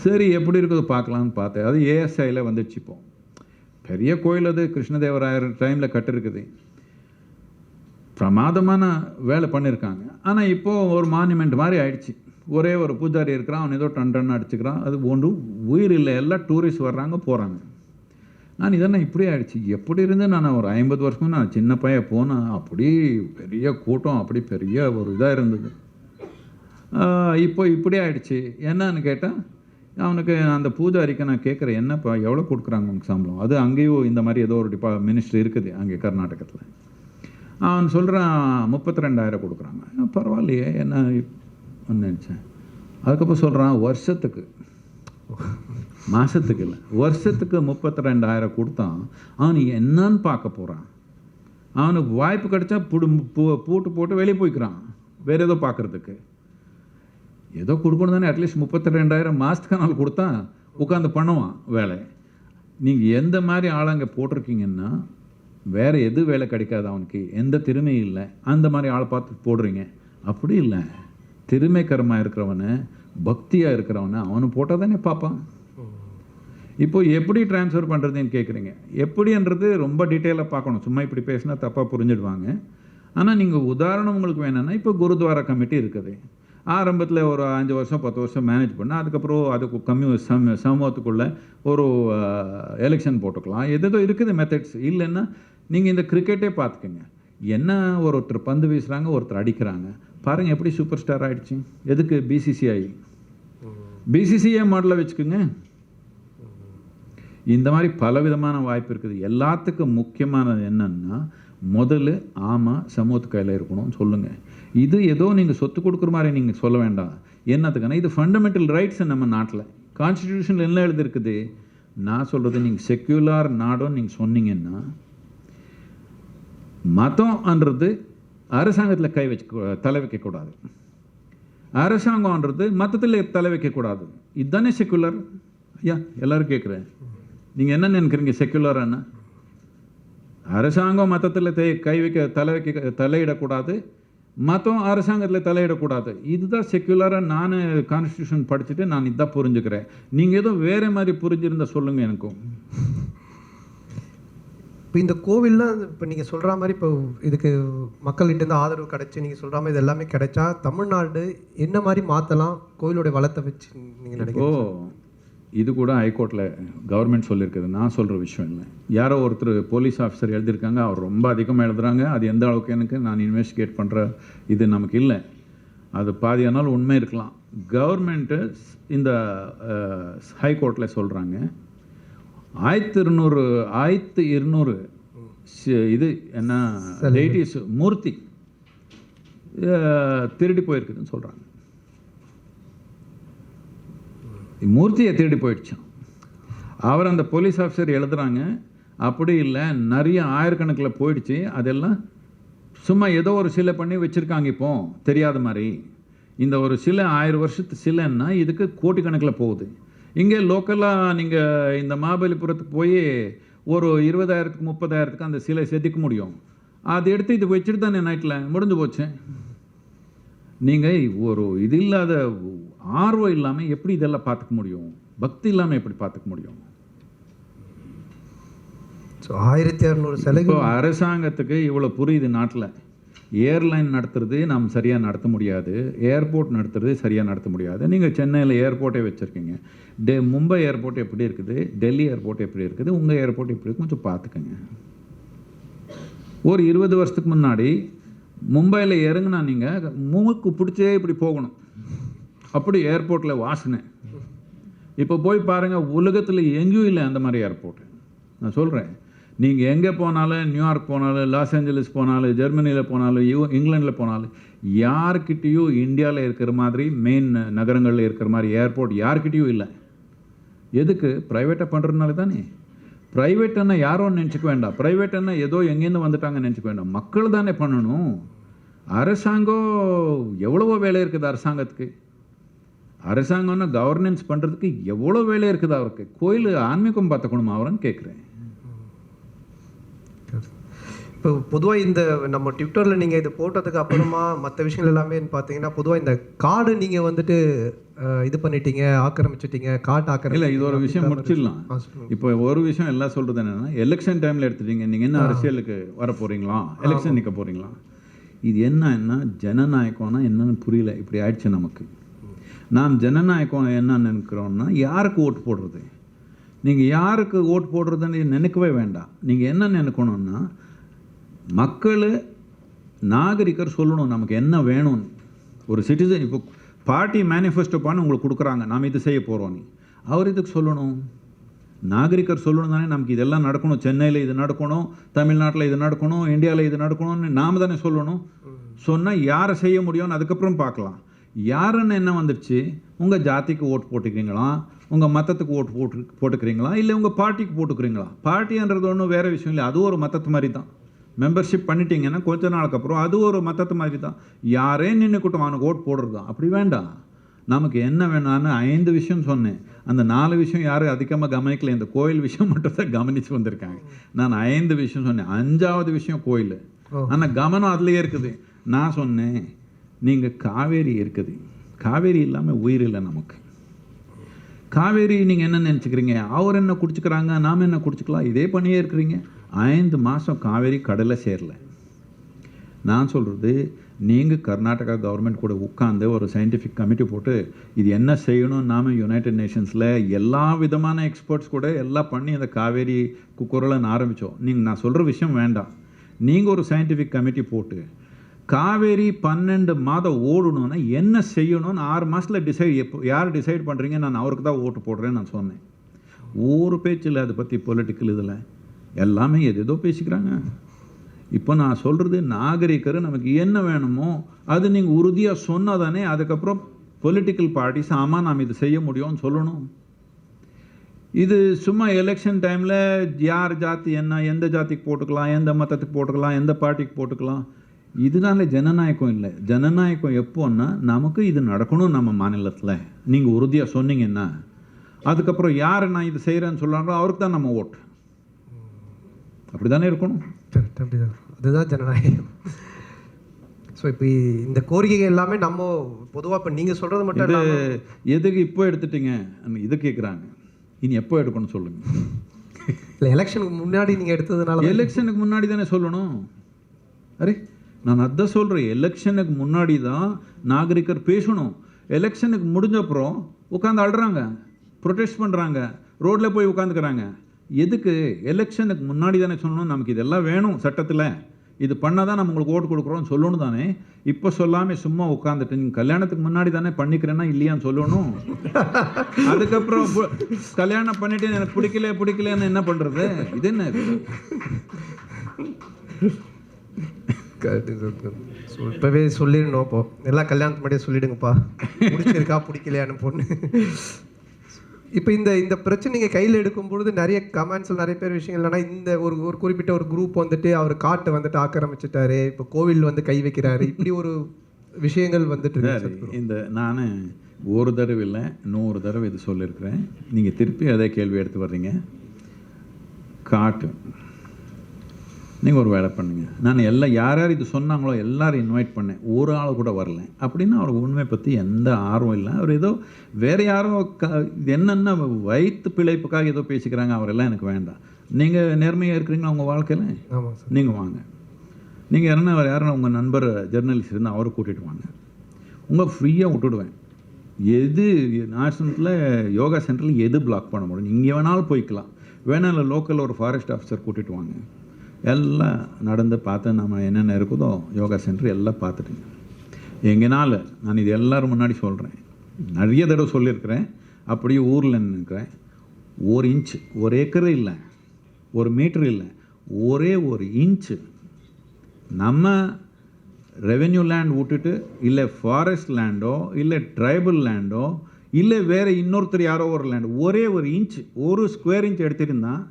சரி எப்படி இருக்குது பார்க்கலான்னு பார்த்தேன். அது ஏஎஸ்ஐயில் வந்துடுச்சு. இப்போ பெரிய கோயில், அது கிருஷ்ணதேவராயர் டைமில் கட்டிருக்குது. பிரமாதமான வேலை பண்ணியிருக்காங்க. ஆனால் இப்போது ஒரு மானுமெண்ட் மாதிரி ஆயிடுச்சு. ஒரே ஒரு பூஜாரி இருக்கிறான், அவன் ஏதோ டன் அடிச்சுக்கிறான். அது ஒன்றும் உயிர் இல்லை. எல்லாம் டூரிஸ்ட் வர்றாங்க போகிறாங்க. நான் இதெல்லாம் இப்படி ஆயிடுச்சு. எப்படி இருந்து நான் ஒரு 50 வருஷமும் நான் சின்ன பையன் போனேன். அப்படி பெரிய கூட்டம், அப்படி பெரிய ஒரு இதாக இருந்தது. இப்போ இப்படி ஆயிடுச்சு. என்னன்னு கேட்டால் அவனுக்கு அந்த பூஜாரிக்கு நான் கேட்குறேன், என்னப்பா எவ்வளோ கொடுக்குறாங்க உனக்கு சம்பளம்? அது அங்கேயும் இந்த மாதிரி ஏதோ ஒரு மினிஸ்ட்ரி இருக்குது அங்கே கர்நாடகத்தில். அவன் சொல்கிறான் 32,000 கொடுக்குறாங்க. பரவாயில்லையே என்ன நினச்சேன். அதுக்கப்புறம் சொல்கிறான் வருஷத்துக்கு, மாதத்துக்கு இல்லை, வருஷத்துக்கு 32,000 கொடுத்தான். அவன் என்னன்னு பார்க்க போகிறான். அவனுக்கு வாய்ப்பு கிடைச்சா பூட்டு போட்டு வெளியே போய்க்கிறான் வேறு ஏதோ பார்க்குறதுக்கு. ஏதோ கொடுக்கணும் தானே, அட்லீஸ்ட் 32,000 மாதத்துக்கு நாள் கொடுத்தா உட்காந்து பண்ணுவான் வேலை. நீங்கள் எந்த மாதிரி ஆளங்க போட்டிருக்கீங்கன்னா வேறு எது வேலை கிடைக்காது அவனுக்கு, எந்த திறமையும் இல்லை, அந்த மாதிரி ஆளை பார்த்து போடுறீங்க. அப்படி இல்லை, திறமைக்கரமாக இருக்கிறவனை, பக்தியாக இருக்கிறவனை அவனு போட்டால் தானே பார்ப்பான். இப்போ எப்படி ட்ரான்ஸ்ஃபர் பண்ணுறதுன்னு கேட்குறீங்க. எப்படின்றது ரொம்ப டீட்டெயிலாக பார்க்கணும். சும்மா இப்படி பேசினா தப்பாக புரிஞ்சிடுவாங்க. ஆனால் நீங்கள் உதாரணம் உங்களுக்கு வேணும்னா, இப்போ குருத்வாரா கமிட்டி இருக்குது. ஆரம்பத்தில் ஒரு 5 வருஷம் 10 வருஷம் மேனேஜ் பண்ணால் அதுக்கப்புறம் அதுக்கு சமூகத்துக்குள்ளே ஒரு எலெக்ஷன் போட்டுக்கலாம். எதோ இருக்குது மெத்தட்ஸ். இல்லைன்னா நீங்கள் இந்த கிரிக்கெட்டே பார்த்துக்கோங்க. என்ன ஒருத்தர் பந்து வீசுகிறாங்க, ஒருத்தர் அடிக்கிறாங்க. பாருங்கள் எப்படி சூப்பர் ஸ்டார் ஆகிடுச்சு. எதுக்கு? பிசிசிஐ மாடலில் வச்சுக்கோங்க. இந்த மாதிரி பலவிதமான வாய்ப்பு இருக்குது. எல்லாத்துக்கும் முக்கியமானது என்னன்னா, முதல்ல ஆமாம் சமூகத்து கையில் இருக்கணும்னு சொல்லுங்கள். இது ஏதோ நீங்கள் சொத்து கொடுக்குற மாதிரி நீங்கள் சொல்ல வேண்டாம். என்னத்துக்குன்னா இது ஃபண்டமெண்டல் ரைட்ஸ் நம்ம நாட்டில். கான்ஸ்டிடியூஷனில் என்ன எழுதிருக்குது? நான் சொல்கிறது, நீங்கள் செக்யூலர் நாடுன்னு நீங்கள் சொன்னீங்கன்னா, மதம்ன்றது அரசாங்கத்தில் தலை வைக்கக்கூடாது, அரசாங்கம்ன்றது மதத்தில் தலை வைக்கக்கூடாது. இதுதானே செக்யூலர். ஐயா எல்லோரும் கேட்குறேன், நீங்கள் என்ன நினைக்கிறீங்க செக்யூலரான? அரசாங்கம் மதத்தில் தலையிடக்கூடாது, மதம் அரசாங்கத்தில் தலையிடக்கூடாது. இதுதான் செக்யூலராக நான் கான்ஸ்டியூஷன் படிச்சுட்டு நான் இதுதான் புரிஞ்சுக்கிறேன். நீங்கள் ஏதோ வேறு மாதிரி புரிஞ்சிருந்தா சொல்லுங்கள் எனக்கும். இப்போ இந்த கோவில்லாம் இப்போ நீங்கள் சொல்கிற மாதிரி இப்போ இதுக்கு மக்கள்கிட்ட ஆதரவு கிடைச்சி நீங்கள் சொல்கிற மாதிரி இது எல்லாமே கிடைச்சா தமிழ்நாடு என்ன மாதிரி மாற்றலாம் கோவிலோடைய வளத்தை வச்சு நீங்கள் நினைக்கிறீங்க? இது கூட ஹைகோர்ட்டில் கவர்மெண்ட் சொல்லியிருக்குது, நான் சொல்கிற விஷயம் இல்லை. யாரோ ஒருத்தர் போலீஸ் ஆஃபீஸர் எழுதியிருக்காங்க, அவர் ரொம்ப அதிகமாக எழுதுகிறாங்க. அது எந்த அளவுக்கு எனக்கு நான் இன்வெஸ்டிகேட் பண்ணுற இது நமக்கு இல்லை. அது பாதியானால் உண்மை இருக்கலாம். கவர்மெண்ட்டு இந்த ஹைகோர்ட்டில் சொல்கிறாங்க 1200 இது என்ன லேடிஸ் மூர்த்தி திருடி போயிருக்குதுன்னு சொல்கிறாங்க. மூர்த்தியை திருடி போயிடுச்சான். அவர் அந்த போலீஸ் ஆஃபீஸர் எழுதுகிறாங்க, அப்படி இல்லை நிறைய ஆயிரக்கணக்கில் போயிடுச்சு. அதெல்லாம் சும்மா ஏதோ ஒரு சிலை பண்ணி வச்சுருக்காங்க இப்போ தெரியாத மாதிரி. இந்த ஒரு சிலை 1000 வருஷத்து சிலைன்னா இதுக்கு கோடிக்கணக்கில் போகுது. இங்கே லோக்கலாக நீங்கள் இந்த மகாபலிபுரத்துக்கு போய் ஒரு 20,000க்கு 30,000க்கு அந்த சிலை செதுக்க முடியும். அதை எடுத்து இது வச்சுட்டு தானே நைட்டில் முடிஞ்சு போச்சு. நீங்கள் ஒரு இது இல்லாத ஆர்வம் இல்லாமல் எப்படி இதெல்லாம் பார்த்துக்க முடியும்? பக்தி இல்லாமல் எப்படி பார்த்துக்க முடியும்? ஸோ 1600 சிலை. இப்போ அரசாங்கத்துக்கு இவ்வளோ புரியுது. நாட்டில் ஏர்லைன் நடத்துறது நாம் சரியாக நடத்த முடியாது, ஏர்போர்ட் நடத்துறது சரியாக நடத்த முடியாது. நீங்கள் சென்னையில் ஏர்போர்ட்டே வச்சுருக்கீங்க. மும்பை ஏர்போர்ட் எப்படி இருக்குது, டெல்லி ஏர்போர்ட் எப்படி இருக்குது, உங்கள் ஏர்போர்ட் எப்படி இருக்குது கொஞ்சம் பார்த்துக்கங்க. ஒரு 20 வருஷத்துக்கு முன்னாடி மும்பையில் இறங்குனா நீங்கள் மூக்கு பிடிச்சே இப்படி போகணும், அப்படி ஏர்போர்ட்டில் வாசனை. இப்போ போய் பாருங்கள், உலகத்தில் எங்கேயும் இல்லை அந்த மாதிரி ஏர்போர்ட். நான் சொல்கிறேன், நீங்கள் எங்கே போனாலும், நியூயார்க் போனாலும், லாஸ் ஏஞ்சலிஸ் போனாலும், ஜெர்மனியில் போனாலும், இங்கிலாண்டில் போனாலும், யார்கிட்டையும் இந்தியாவில் இருக்கிற மாதிரி மெயின் நகரங்களில் இருக்கிற மாதிரி ஏர்போர்ட் யார்கிட்டையும் இல்லை. எதுக்கு? ப்ரைவேட்டாக பண்ணுறதுனால தானே. ப்ரைவேட்டுன்னா யாரோ நினச்சிக்க வேண்டாம், ப்ரைவேட்டுன்னா ஏதோ எங்கேருந்து வந்துட்டாங்கன்னு நினச்சிக்க வேண்டாம், மக்கள் தானே பண்ணணும். அரசாங்கம் எவ்வளவோ வேலை இருக்குது அரசாங்கத்துக்கு. அரசாங்கம்னா கவர்னன்ஸ் பண்ணுறதுக்கு எவ்வளோ வேலை இருக்குது அவருக்கு. கோயில் ஆன்மீகம் பார்த்துக்கணுமா அவரன்னு கேட்குறேன். இப்போ பொதுவாக இந்த நம்ம ட்விட்டரில் நீங்கள் இது போட்டதுக்கு அப்புறமா மற்ற விஷயங்கள் எல்லாமே பார்த்தீங்கன்னா பொதுவாக இந்த கார்டு நீங்கள் வந்துட்டு இது பண்ணிட்டீங்க, ஆக்கிரமிச்சிட்டீங்க, கார்டு இல்லை, இது ஒரு விஷயம் முடிச்சிடலாம். இப்போ ஒரு விஷயம் எல்லாம் சொல்கிறது என்னென்னா, எலெக்ஷன் டைமில் எடுத்துட்டீங்க, நீங்கள் என்ன அரசியலுக்கு வர போகிறீங்களா, எலெக்ஷன் நிற்க போகிறீங்களா? இது என்னன்னா ஜனநாயகம்னா என்னன்னு புரியல. இப்படி ஆயிடுச்சு நமக்கு. நாம் ஜனநாயகம் என்ன நினைக்கிறோம்னா, யாருக்கு ஓட்டு போடுறது. நீங்கள் யாருக்கு ஓட்டு போடுறதுன்னு நினைக்கவே வேண்டாம். நீங்கள் என்ன நினைக்கணும்னா, மக்கள் நாகரிகர் சொல்லணும் நமக்கு என்ன வேணும்னு. ஒரு சிட்டிசன் இப்போ பார்ட்டி மேனிஃபெஸ்டோ பண்ணி உங்களுக்கு கொடுக்குறாங்க, நாம் இது செய்ய போகிறோம். அவர் இதுக்கு சொல்லணும், நாகரிகர் சொல்லணும் தானே. நமக்கு இதெல்லாம் நடக்கணும், சென்னையில் இது நடக்கணும், தமிழ்நாட்டில் இது நடக்கணும், இந்தியாவில் இது நடக்கணும்னு நாம் தானே சொல்லணும். சொன்னால் யாரை செய்ய முடியும்னு அதுக்கப்புறம் பார்க்கலாம். யாருன்னு என்ன வந்துடுச்சு, உங்கள் ஜாதிக்கு ஓட்டு போட்டுக்கிறீங்களா, உங்கள் மதத்துக்கு ஓட்டு போட்டுக்கிறீங்களா, இல்லை உங்கள் பார்ட்டிக்கு போட்டுக்கிறீங்களா. பார்ட்டின்றது ஒன்றும் வேறு விஷயம் இல்லை, அது ஒரு மதத்து மாதிரி தான். மெம்பர்ஷிப் பண்ணிட்டீங்கன்னா கொஞ்ச நாளுக்கு அப்புறம் அது ஒரு மதத்து மாதிரி தான். யாரே நின்றுக்கிட்டும் அவனுக்கு ஓட்டு போடுறது தான். அப்படி வேண்டாம். நமக்கு என்ன வேணான்னு 5 விஷயம் சொன்னேன். அந்த 4 விஷயம் யாரும் அதிகமாக கவனிக்கல. இந்த கோயில் விஷயம் மட்டும் தான் கவனித்து வந்திருக்காங்க. நான் 5 விஷயம் சொன்னேன். 5வது விஷயம் கோயில். ஆனால் கவனம் அதுலேயே இருக்குது. நான் சொன்னேன், நீங்கள் காவேரி இருக்குது, காவேரி இல்லாமல் உயிர் இல்லை நமக்கு. காவேரி நீங்கள் என்ன நினச்சிக்கிறீங்க, அவர் என்ன குடிச்சிக்கிறாங்க, நாம் என்ன குடிச்சிக்கலாம், இதே பண்ணியே இருக்கிறீங்க. 5 மாதம் காவேரி கடலை சேரல. நான் சொல்கிறது, நீங்கள் கர்நாடகா கவர்மெண்ட் கூட உட்காந்து ஒரு சயின்டிஃபிக் கமிட்டி போட்டு இது என்ன செய்யணும், நாம் யுனைடெட் நேஷன்ஸில் எல்லா விதமான எக்ஸ்பர்ட்ஸ் கூட எல்லாம் பண்ணி அந்த காவேரி குரலைன்னு ஆரம்பித்தோம். நான் சொல்கிற விஷயம் வேண்டாம். நீங்கள் ஒரு சயின்டிஃபிக் கமிட்டி போட்டு காவேரி 12 மாதம் ஓடணும்னா என்ன செய்யணும்னு 6 மாதத்தில் யார் டிசைட் பண்ணுறீங்க, நான் அவருக்கு தான் ஓட்டு போடுறேன்னு நான் சொன்னேன். ஒரு பேச்சில் அதை பற்றி பொலிட்டிக்கல் இதில் எல்லாமே எதேதோ பேசிக்கிறாங்க. இப்போ நான் சொல்கிறது, நாகரிகர் நமக்கு என்ன வேணுமோ அது நீங்கள் உறுதியாக சொன்னால் தானே அதுக்கப்புறம் பொலிட்டிக்கல் பார்ட்டிஸ் ஆமாம் நாம் இது செய்ய முடியும்னு சொல்லணும். இது சும்மா எலெக்ஷன் டைமில் யார் ஜாதி என்ன, எந்த ஜாதிக்கு போட்டுக்கலாம், எந்த மதத்துக்கு போட்டுக்கலாம், எந்த பார்ட்டிக்கு போட்டுக்கலாம், இதனால ஜனநாயகம் இல்லை. ஜனநாயகம் எப்போன்னா, நமக்கு இது நடக்கணும் நம்ம மாநிலத்தில், நீங்கள் உறுதியாக சொன்னீங்கன்னா அதுக்கப்புறம் யார் நான் இது செய்கிறேன்னு சொல்கிறாங்களோ அவருக்கு தான் நம்ம ஓட்டு. அப்படி தானே இருக்கணும். அப்படிதான், அதுதான் ஜனநாயகம். ஸோ இப்போ இந்த கோரிக்கைகள் எல்லாமே நம்ம பொதுவாக இப்போ நீங்கள் சொல்கிறது மட்டும் இது எதுக்கு இப்போ எடுத்துட்டீங்க இது கேட்குறாங்க. இனி எப்போ எடுக்கணும்னு சொல்லுங்கள். இல்லை, எலெக்ஷனுக்கு முன்னாடி நீங்கள் எடுத்ததுனால. எலெக்ஷனுக்கு முன்னாடி தானே சொல்லணும். அரே நான் அதான் சொல்கிறேன், எலெக்ஷனுக்கு முன்னாடி தான் நாகரிகர் பேசணும். எலெக்ஷனுக்கு முடிஞ்சப்புறம் உட்காந்து அழுறாங்க, ப்ரொடெஸ்ட் பண்ணுறாங்க, ரோட்டில் போய் உட்காந்துக்கிறாங்க. எதுக்கு? எலெக்ஷனுக்கு முன்னாடி தானே சொல்லணும், நமக்கு இதெல்லாம் வேணும் சட்டத்தில், இது பண்ணால் தான் நம்ம உங்களுக்கு ஓட்டு கொடுக்குறோன்னு சொல்லணும் தானே. இப்போ சொல்லாமல் சும்மா உட்காந்துட்டு நீங்கள் கல்யாணத்துக்கு முன்னாடி தானே பண்ணிக்கிறேன்னா இல்லையான்னு சொல்லணும். அதுக்கப்புறம் கல்யாணம் பண்ணிட்டு எனக்கு பிடிக்கலன்னு என்ன பண்ணுறது? இது என்ன? இப்போவே சொல்லிடணும். இப்போ எல்லாம் கல்யாணத்துக்கு முன்னாடியே சொல்லிடுங்கப்பா, பிடிச்சிருக்கா பிடிக்கலையான்னு பொண்ணு. இப்போ இந்த பிரச்சனை நீங்கள் கையில் எடுக்கும் பொழுது நிறைய கமெண்ட்ஸில் நிறைய பேர் விஷயங்கள் இல்லைனா, இந்த ஒரு குறிப்பிட்ட ஒரு குரூப் வந்துட்டு அவர் காட்டை வந்துட்டு ஆக்கிரமிச்சிட்டாரு, இப்போ கோவில் வந்து கை வைக்கிறாரு, இப்படி ஒரு விஷயங்கள் வந்துட்டு இந்த நான் ஒரு தடவை இல்லை 100 தடவை இது சொல்லியிருக்கிறேன். நீங்கள் திருப்பி அதே கேள்வி எடுத்து வர்றீங்க. காட்டு நீங்கள் ஒரு வேலை பண்ணுங்க. நான் எல்லாம் யார் யார் இது சொன்னாங்களோ எல்லாரும் இன்வைட் பண்ணேன், ஒரு ஆள் கூட வரல. அப்படின்னா அவருக்கு உண்மை பற்றி எந்த ஆர்வம் இல்லை. அவர் ஏதோ வேறு யாரோ இது என்னென்ன வயிற்று பிழைப்புக்காக ஏதோ பேசிக்கிறாங்க, அவரெல்லாம் எனக்கு வேண்டாம். நீங்கள் நேர்மையாக இருக்கிறீங்களா உங்கள் வாழ்க்கையில்? ஆமாம் சார். நீங்கள் வாங்க. நீங்கள் யாருன்னா உங்கள் நண்பர் ஜெர்னலிஸ்ட் இருந்தால் அவரை கூட்டிகிட்டு வாங்க. உங்கள் ஃப்ரீயாக விட்டுடுவேன். எது நேஷனத்தில் யோகா சென்டரில் எது பிளாக் பண்ண முடியும், இங்கே வேணாலும் போய்க்கலாம். வேணாலும் லோக்கலில் ஒரு ஃபாரஸ்ட் ஆஃபீஸர் கூட்டிகிட்டு வாங்க. எல்லாம் நடந்து பார்த்து நம்ம என்னென்ன இருக்குதோ யோகா சென்டர் எல்லாம் பார்த்துட்டுங்க. எங்கேனால நான் இது எல்லோரும் முன்னாடி சொல்கிறேன், நிறைய தடவை சொல்லியிருக்கிறேன். அப்படியே ஊரில் நினைக்கிறேன், 1 இன்ச்சு 1 ஏக்கர் இல்லை, 1 மீட்டர் இல்லை, ஒரே 1 இன்ச்சு நம்ம ரெவென்யூ லேண்ட் விட்டுட்டு, இல்லை ஃபாரஸ்ட் லேண்டோ, இல்லை ட்ரைபல் லேண்டோ, இல்லை வேறு இன்னொருத்தர் யாரோ ஒரு லேண்டு, ஒரே 1 இன்ச்சு 1 ஸ்கொயர் இன்ச் எடுத்துருந்தால்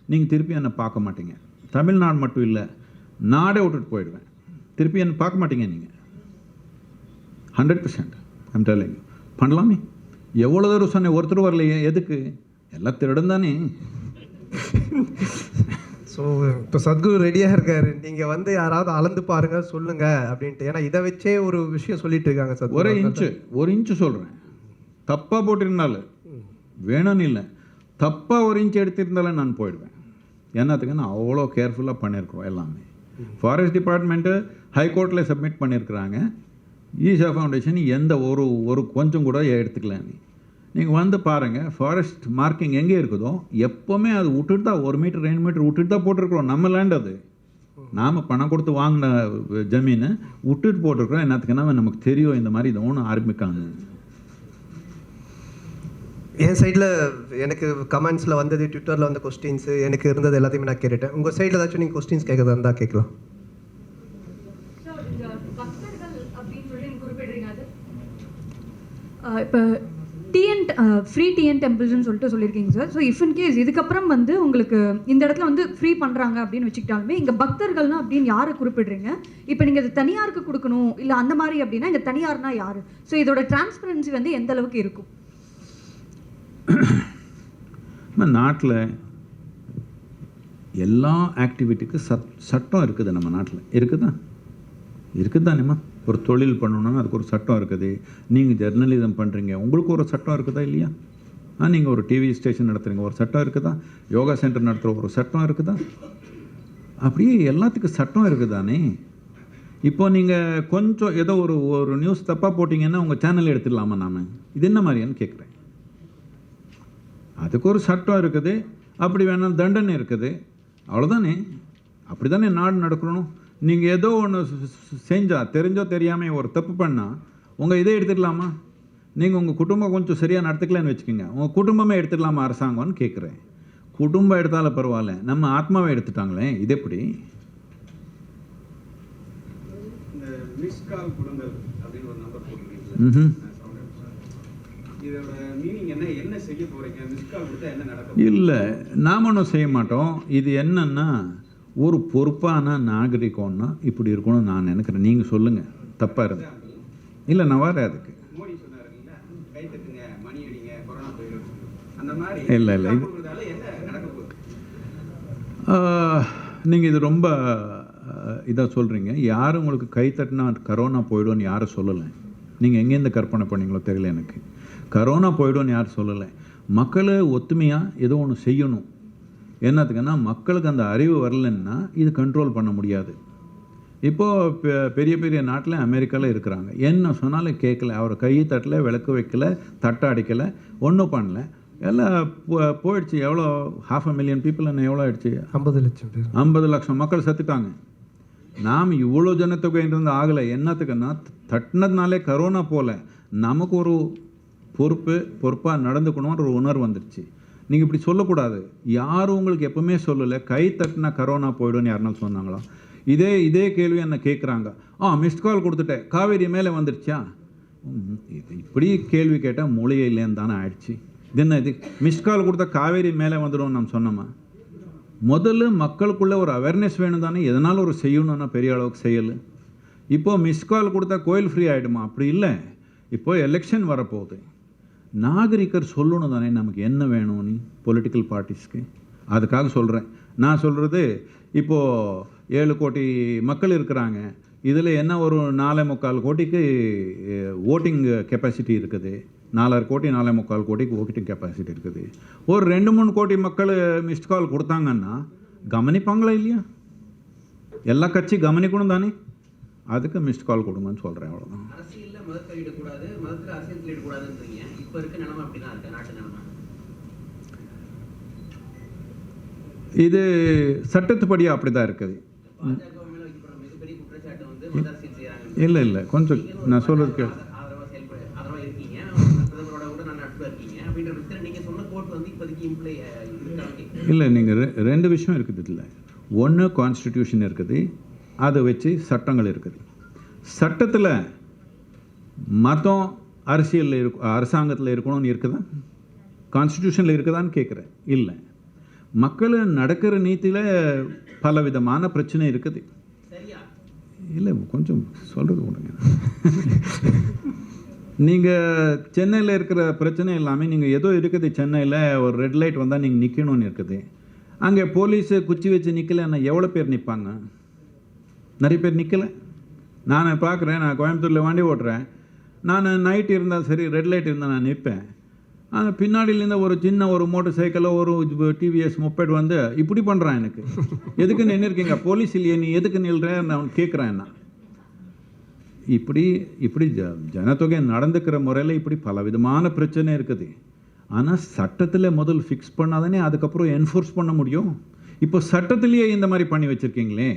நீங்கள் திருப்பி என்னை பார்க்க மாட்டீங்க. தமிழ்நாடு மட்டும் இல்லை, நாடே விட்டுட்டு போயிடுவேன். திருப்பி என்ன பார்க்க மாட்டீங்க நீங்கள். 100% ஐம் டெல்லிங் யூ. பண்ணலாமே. எவ்வளோ தூரம் சொன்னேன், ஒருத்தர் வரலையே, எதுக்கு? எல்லாம் திருடன் தானே. ஸோ இப்போ சத்குரு ரெடியாக இருக்காரு, நீங்கள் வந்து யாராவது அளந்து பாருங்க சொல்லுங்க அப்படின்ட்டு. ஏன்னா இதை வச்சே ஒரு விஷயம் சொல்லிட்டு இருக்காங்க சத்குரு. ஒரு இன்ச்சு சொல்கிறேன், தப்பாக போட்டிருந்தாலும் வேணும்னு இல்லை, தப்பாக ஒரு இன்ச்சு எடுத்திருந்தாலும் நான் போயிடுவேன். என்னத்துக்கு நான் அவ்வளோ கேர்ஃபுல்லாக பண்ணியிருக்கிறோம் எல்லாமே. ஃபாரஸ்ட் டிபார்ட்மெண்ட்டு ஹைகோர்ட்டில் சப்மிட் பண்ணியிருக்கிறாங்க. ஈஷா ஃபவுண்டேஷன் எந்த ஒரு கொஞ்சம் கூட எடுத்துக்கலாம். நீங்கள் வந்து பாருங்கள், ஃபாரஸ்ட் மார்க்கிங் எங்கே இருக்குதோ எப்போவுமே அது விட்டுட்டு தான் 1 மீட்டர் 2 மீட்டர் விட்டுட்டு தான் போட்டிருக்கிறோம். நம்ம லேண்ட் அது, நாம் பணம் கொடுத்து வாங்கின ஜமீனை விட்டுட்டு போட்டிருக்கிறோம். என்னத்துக்குன்னா நமக்கு தெரியும் இந்த மாதிரி இதை ஒன்று ஆரம்பிக்காங்க. என் சைடில் எனக்கு கமெண்ட்ஸில் வந்தது, ட்விட்டரில் வந்த கொஸ்டின்ஸு எனக்கு இருந்தது எல்லாத்தையுமே நான் கேட்டுட்டேன். உங்கள் சைடில் ஏதாச்சும் நீங்கள் கொஸ்டின்ஸ் கேட்குறதா இருந்தால் கேட்கலாம். இப்போ ஃப்ரீ டிஎன் டெம்பிள்ஸ்னு சொல்லிட்டு சொல்லியிருக்கீங்க sir. So if in case இதுக்கப்புறம் வந்து உங்களுக்கு இந்த இடத்துல வந்து ஃப்ரீ பண்ணுறாங்க அப்படின்னு வச்சுக்கிட்டாலுமே இங்கே பக்தர்கள்னா அப்படின்னு யாரை குறிப்பிடுறீங்க? இப்போ நீங்கள் இது தனியாருக்கு கொடுக்கணும் இல்லை அந்த மாதிரி அப்படின்னா இங்கே தனியார்னா யார்? ஸோ இதோட டிரான்ஸ்பரன்சி வந்து எந்த அளவுக்கு இருக்கும்? நம்ம நாட்டில் எல்லா ஆக்டிவிட்டிக்கு சட்டம் இருக்குது. நம்ம நாட்டில் இருக்குது தானேம்மா. ஒரு தொழில் பண்ணணுன்னா அதுக்கு ஒரு சட்டம் இருக்குது. நீங்கள் ஜெர்னலிசம் பண்ணுறீங்க, உங்களுக்கு ஒரு சட்டம் இருக்குதா இல்லையா? நீங்கள் ஒரு டிவி ஸ்டேஷன் நடத்துகிறீங்க, ஒரு சட்டம் இருக்குதா? யோகா சென்டர் நடத்துகிற ஒரு சட்டம் இருக்குதா? அப்படியே எல்லாத்துக்கும் சட்டம் இருக்குதானே. இப்போ நீங்கள் கொஞ்சம் ஏதோ ஒரு நியூஸ் தப்பாக போட்டிங்கன்னா உங்கள் சேனல் எடுத்துடலாமா? நாம் இது என்ன மாதிரியான்னு கேட்குறேன். அதுக்கு ஒரு சட்டம் இருக்குது, அப்படி வேணால் தண்டனை இருக்குது, அவ்வளோதானே. அப்படி தானே நாடு நடக்கணும். நீங்கள் ஏதோ ஒன்று செஞ்சால் தெரிஞ்சோ தெரியாமல் ஒரு தப்பு பண்ணால் உங்கள் இதை எடுத்துக்கலாமா? நீங்கள் உங்கள் குடும்பம் கொஞ்சம் சரியாக நடத்துக்கலான்னு வச்சுக்கோங்க, உங்கள் குடும்பமே எடுத்துக்கலாமா அரசாங்கம்னு கேட்குறேன். குடும்பம் எடுத்தாலும் பரவாயில்ல, நம்ம ஆத்மாவை எடுத்துட்டாங்களே, இது எப்படி? இல்லை, நாம் ஒன்றும் செய்ய மாட்டோம். இது என்னன்னா ஒரு பொறுப்பான நாகரிகம்னா இப்படி இருக்கணும்னு நான் நினைக்கிறேன். நீங்கள் சொல்லுங்கள் தப்பாக இருந்து. இல்லை நான் வரேன் அதுக்கு. இல்லை இல்லை நீங்கள் இது ரொம்ப இதாக சொல்கிறீங்க. யாரும் உங்களுக்கு கை தட்டினா கரோனா போயிடும்னு யாரும் சொல்லலை. நீங்கள் எங்கேருந்து கற்பனை பண்ணீங்களோ தெரியல எனக்கு. கரோனா போயிடும்னு யாரும் சொல்லலை. மக்களை ஒத்துமையாக ஏதோ ஒன்று செய்யணும். என்னத்துக்குன்னா மக்களுக்கு அந்த அறிவு வரலன்னா இது கண்ட்ரோல் பண்ண முடியாது. இப்போது பெரிய பெரிய நாட்டில் அமெரிக்காவில் இருக்கிறாங்க, என்ன சொன்னாலும் கேட்கல. அவர் கையை தட்டல, விளக்கு வைக்கல, தட்டை அடிக்கலை, ஒன்றும் பண்ணல, எல்லாம் போயிடுச்சு. எவ்வளோ 500,000 பீப்புள் என்ன எவ்வளோ ஆயிடுச்சு? 50 லட்சம் பேர், 50 லட்சம் மக்கள் செத்துட்டாங்க. நாம் இவ்வளோ ஜனத்தொகைன்றது ஆகலை. என்னத்துக்குன்னா தட்டினதுனாலே கரோனா போல் நமக்கு ஒரு பொறுப்பாக நடந்துக்கணுன்ற ஒரு உணர்வு வந்துடுச்சு. நீங்கள் இப்படி சொல்லக்கூடாது. யாரும் உங்களுக்கு எப்பவுமே சொல்லலை கை தட்டினா கரோனா போய்டும்னு யாருனாலும் சொன்னாங்களா? இதே கேள்வி என்ன கேட்குறாங்க. மிஸ்ட் கால் கொடுத்துட்டேன், காவேரி மேலே வந்துடுச்சா? இது இப்படி கேள்வி கேட்டால் மூளையே இல்லைன்னு தானே ஆயிடுச்சு. இது என்ன இது? மிஸ்ட் கால் கொடுத்தா காவேரி மேலே வந்துடும் நம்ம சொன்னோமா? முதல்ல மக்களுக்குள்ளே ஒரு அவேர்னஸ் வேணும் தானே, எதனாலும் ஒரு செய்யணும்னா பெரிய அளவுக்கு செய்யலை. இப்போது மிஸ்ட் கால் கொடுத்தா கோயில் ஃப்ரீ ஆகிடுமா? அப்படி இல்லை. இப்போது எலெக்ஷன் வரப்போகுது, நாகரிகர் சொல்லணும் தானே நமக்கு என்ன வேணும்னு பொலிட்டிக்கல் பார்ட்டிஸ்க்கு. அதுக்காக சொல்கிறேன். நான் சொல்கிறது இப்போது 7 கோடி மக்கள் இருக்கிறாங்க. இதில் என்ன ஒரு 4.25 கோடிக்கு ஓட்டிங் கெப்பாசிட்டி இருக்குது. 4.5 கோடி 4.25 கோடிக்கு ஓட்டிங் கெப்பாசிட்டி இருக்குது. ஒரு 2-3 கோடி மக்கள் மிஸ்ட் கால் கொடுத்தாங்கன்னா கவனிப்பாங்களா இல்லையா? எல்லா கட்சி கவனிக்கணும் தானே. அதுக்கு மிஸ்ட் கால் கொடுங்கன்னு சொல்கிறேன், அவ்வளோதான். இது சட்டத்துப்படியாக அப்படி தான் இருக்குது. இல்லை கொஞ்சம் நான் சொல்கிறது கேள். இல்லை நீங்கள் 2 விஷயம் இருக்குது இதில். ஒன்று கான்ஸ்டிடியூஷன் இருக்குது, அதை வச்சு சட்டங்கள் இருக்குது. சட்டத்தில் மதம் அரசியலில் அரசாங்கத்தில் இருக்கணும்னு இருக்குதா? கான்ஸ்டிடியூஷனில் இருக்குதான்னு கேட்குறேன். இல்லை. மக்கள் நடக்கிற நீதியில் பல விதமான பிரச்சனை இருக்குது. இல்லை கொஞ்சம் சொல்கிறது கொடுங்க. நீங்கள் சென்னையில் இருக்கிற பிரச்சனை எல்லாமே நீங்கள் ஏதோ இருக்குது சென்னையில் ஒரு ரெட் லைட் வந்தால் நீங்கள் நிற்கணும்னு இருக்குது. அங்கே போலீஸு குச்சி வச்சு நிற்கலைன்னா எவ்வளோ பேர் நிற்பாங்க? நிறைய பேர் நிற்கலை. நான் பார்க்குறேன், நான் கோயம்புத்தூரில் வண்டி ஓட்டுறேன், நான் நைட் இருந்தாலும் சரி ரெட் லைட் இருந்தால் நான் நிற்பேன். ஆனால் பின்னாடியிலேருந்து ஒரு சின்ன ஒரு மோட்டர் சைக்கிளோ ஒரு டிவிஎஸ் மொப்பேட் வந்து இப்படி பண்ணுறான். எனக்கு எதுக்கு நின்றுருக்கீங்க, போலீஸ் இல்லையே, நீ எதுக்கு நில்றேன் நான் கேட்குறேன். என்ன இப்படி இப்படி ஜனத்தொகை நடந்துக்கிற முறையில் இப்படி பல விதமான பிரச்சனை இருக்குது. ஆனால் சட்டத்தில் முதல் ஃபிக்ஸ் பண்ணாதானே அதுக்கப்புறம் என்ஃபோர்ஸ் பண்ண முடியும். இப்போ சட்டத்திலேயே இந்த மாதிரி பண்ணி வச்சுருக்கீங்களே,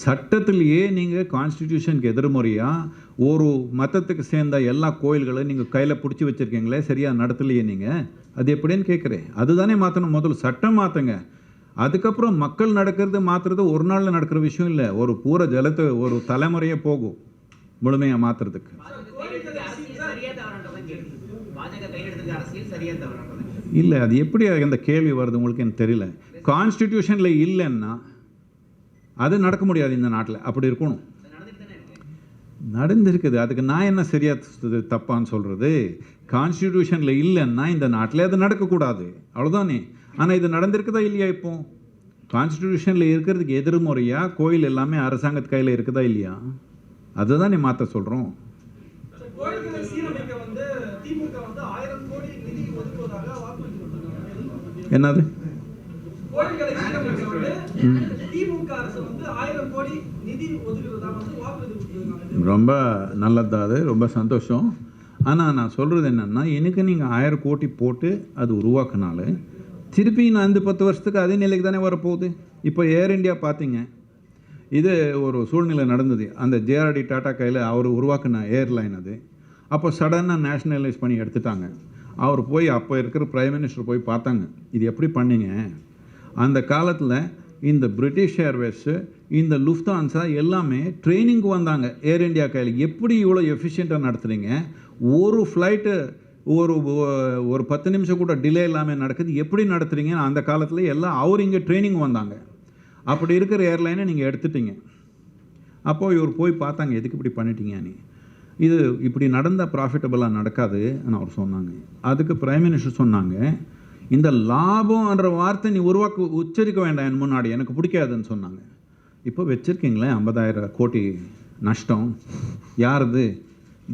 சட்டத்திலேயே நீங்கள் கான்ஸ்டிடியூஷனுக்கு எதிர்முறையாக ஒரு மதத்துக்கு சேர்ந்த எல்லா கோயில்களும் நீங்கள் கையில் பிடிச்சி வச்சுருக்கீங்களே, சரியாக நடத்தலையே நீங்கள், அது எப்படின்னு கேட்குறேன். அதுதானே மாற்றணும். முதல் சட்டம் மாற்றுங்க, அதுக்கப்புறம் மக்கள் நடக்கிறது மாற்றுறது ஒரு நாளில் நடக்கிற விஷயம் இல்லை. ஒரு பூரா ஜலத்தை ஒரு தலைமுறையே போகும் முழுமையாக மாற்றுறதுக்கு. இல்லை, அது எப்படி அந்த கேள்வி வருது உங்களுக்கு எனக்கு தெரியல. கான்ஸ்டிடியூஷனில் இல்லைன்னா அது நடக்க முடியாது இந்த நாட்டில். அப்படி இருக்கணும். நடந்திருக்குது, அதுக்கு நான் என்ன சரியா தப்பான்னு சொல்கிறது? கான்ஸ்டிடியூஷனில் இல்லைன்னா இந்த நாட்டில் அது நடக்கக்கூடாது, அவ்வளோதானே. ஆனால் இது நடந்திருக்குதா இல்லையா? இப்போ கான்ஸ்டிடியூஷனில் இருக்கிறதுக்கு எதிர்முறையாக கோயில் எல்லாமே அரசாங்கத்து கையில் இருக்குதா இல்லையா? அதுதான் நீ மாற்ற சொல்கிறோம். என்னது ரொம்ப நல்லதா, அது ரொம்ப சந்தோஷம். ஆனால் நான் சொல்கிறது என்னென்னா, எனக்கு நீங்கள் 1000 கோடி போட்டு அது உருவாக்குனால திருப்பி நான் இந்த 10 வருஷத்துக்கு அதே நிலைக்கு தானே வரப்போகுது. இப்போ ஏர் இண்டியா பார்த்தீங்க, இது ஒரு சூழ்நிலை நடந்தது. அந்த ஜேஆர்டி டாட்டா கையில் அவர் உருவாக்கின ஏர்லைன் அது. அப்போ சடனாக நேஷ்னலைஸ் பண்ணி எடுத்துட்டாங்க. அவர் போய் அப்போ இருக்கிற பிரைம் மினிஸ்டர் போய் பார்த்தாங்க, இது எப்படி பண்ணீங்க? அந்த காலத்தில் இந்த பிரிட்டிஷ் ஏர்வேஸு, இந்த லுஃப்தான்ஸா எல்லாமே ட்ரைனிங்க்கு வந்தாங்க ஏர் இண்டியா கையில். எப்படி இவ்வளோ எஃபிஷியண்ட்டாக நடத்துகிறீங்க? ஒரு ஃப்ளைட்டு ஒரு 10 நிமிஷம் கூட டிலே இல்லாமல் நடக்குது, எப்படி நடத்துகிறீங்கன்னு அந்த காலத்தில் எல்லாம் அவர் இங்கே ட்ரைனிங் வந்தாங்க. அப்படி இருக்கிற ஏர்லைனை நீங்கள் எடுத்துட்டீங்க. அப்போது இவர் போய் பார்த்தாங்க, எதுக்கு இப்படி பண்ணிட்டீங்க நீ, இது இப்படி நடந்தால் ப்ராஃபிட்டபுளாக நடக்காது அவர் சொன்னாங்க. அதுக்கு பிரைம் மினிஸ்டர் சொன்னாங்க, இந்த லாபம்ன்ற வார்த்தை நீ உச்சரிக்க வேண்டாம் என் முன்னாடி, எனக்கு பிடிக்காதுன்னு சொன்னாங்க. இப்போ வச்சுருக்கீங்களே 50,000 கோடி நஷ்டம், யாருது?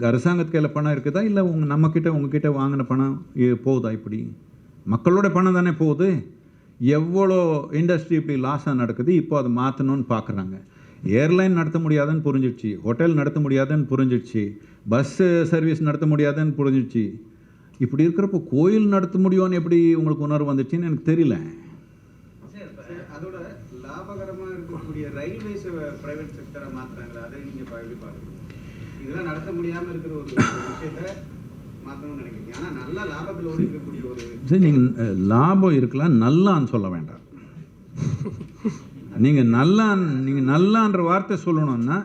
அரசாங்கத்து கையில் பணம் இருக்குதா இல்லை நம்மக்கிட்ட உங்ககிட்ட வாங்கின பணம் போகுதா? இப்படி மக்களோட பணம் தானே போகுது. எவ்வளோ இண்டஸ்ட்ரி இப்படி லாஸாக நடக்குது. இப்போ அதை மாற்றணும்னு பார்க்குறாங்க. ஏர்லைன் நடத்த முடியாதுன்னு புரிஞ்சிடுச்சு, ஹோட்டல் நடத்த முடியாதுன்னு புரிஞ்சிடுச்சு, பஸ் சர்வீஸ் நடத்த முடியாதுன்னு புரிஞ்சிடுச்சு. இப்படி இருக்கிறப்போ கோயில் நடத்த முடியும்னு எப்படி உங்களுக்கு உணர்வு வந்துச்சுன்னு எனக்கு தெரியல. அதோட லாபகரமாக இருக்கக்கூடிய ரயில்வேஸ் பிரைவேட் செக்டரை மாற்றுறாங்களா, அதை நீங்கள் எப்படி பார்க்குறீங்க? இதெல்லாம் நடத்த முடியாமல் இருக்கிற ஒரு விஷயத்தை மாற்றணும்னு நினைக்கிறீங்க. ஆனால் நல்ல லாபத்தில் இருக்கக்கூடிய ஒரு சரி, நீங்கள் லாபம் இருக்கலாம், நல்லான்னு சொல்ல வேண்டாம். நீங்கள் நல்லான்ற வார்த்தை சொல்லணும்னா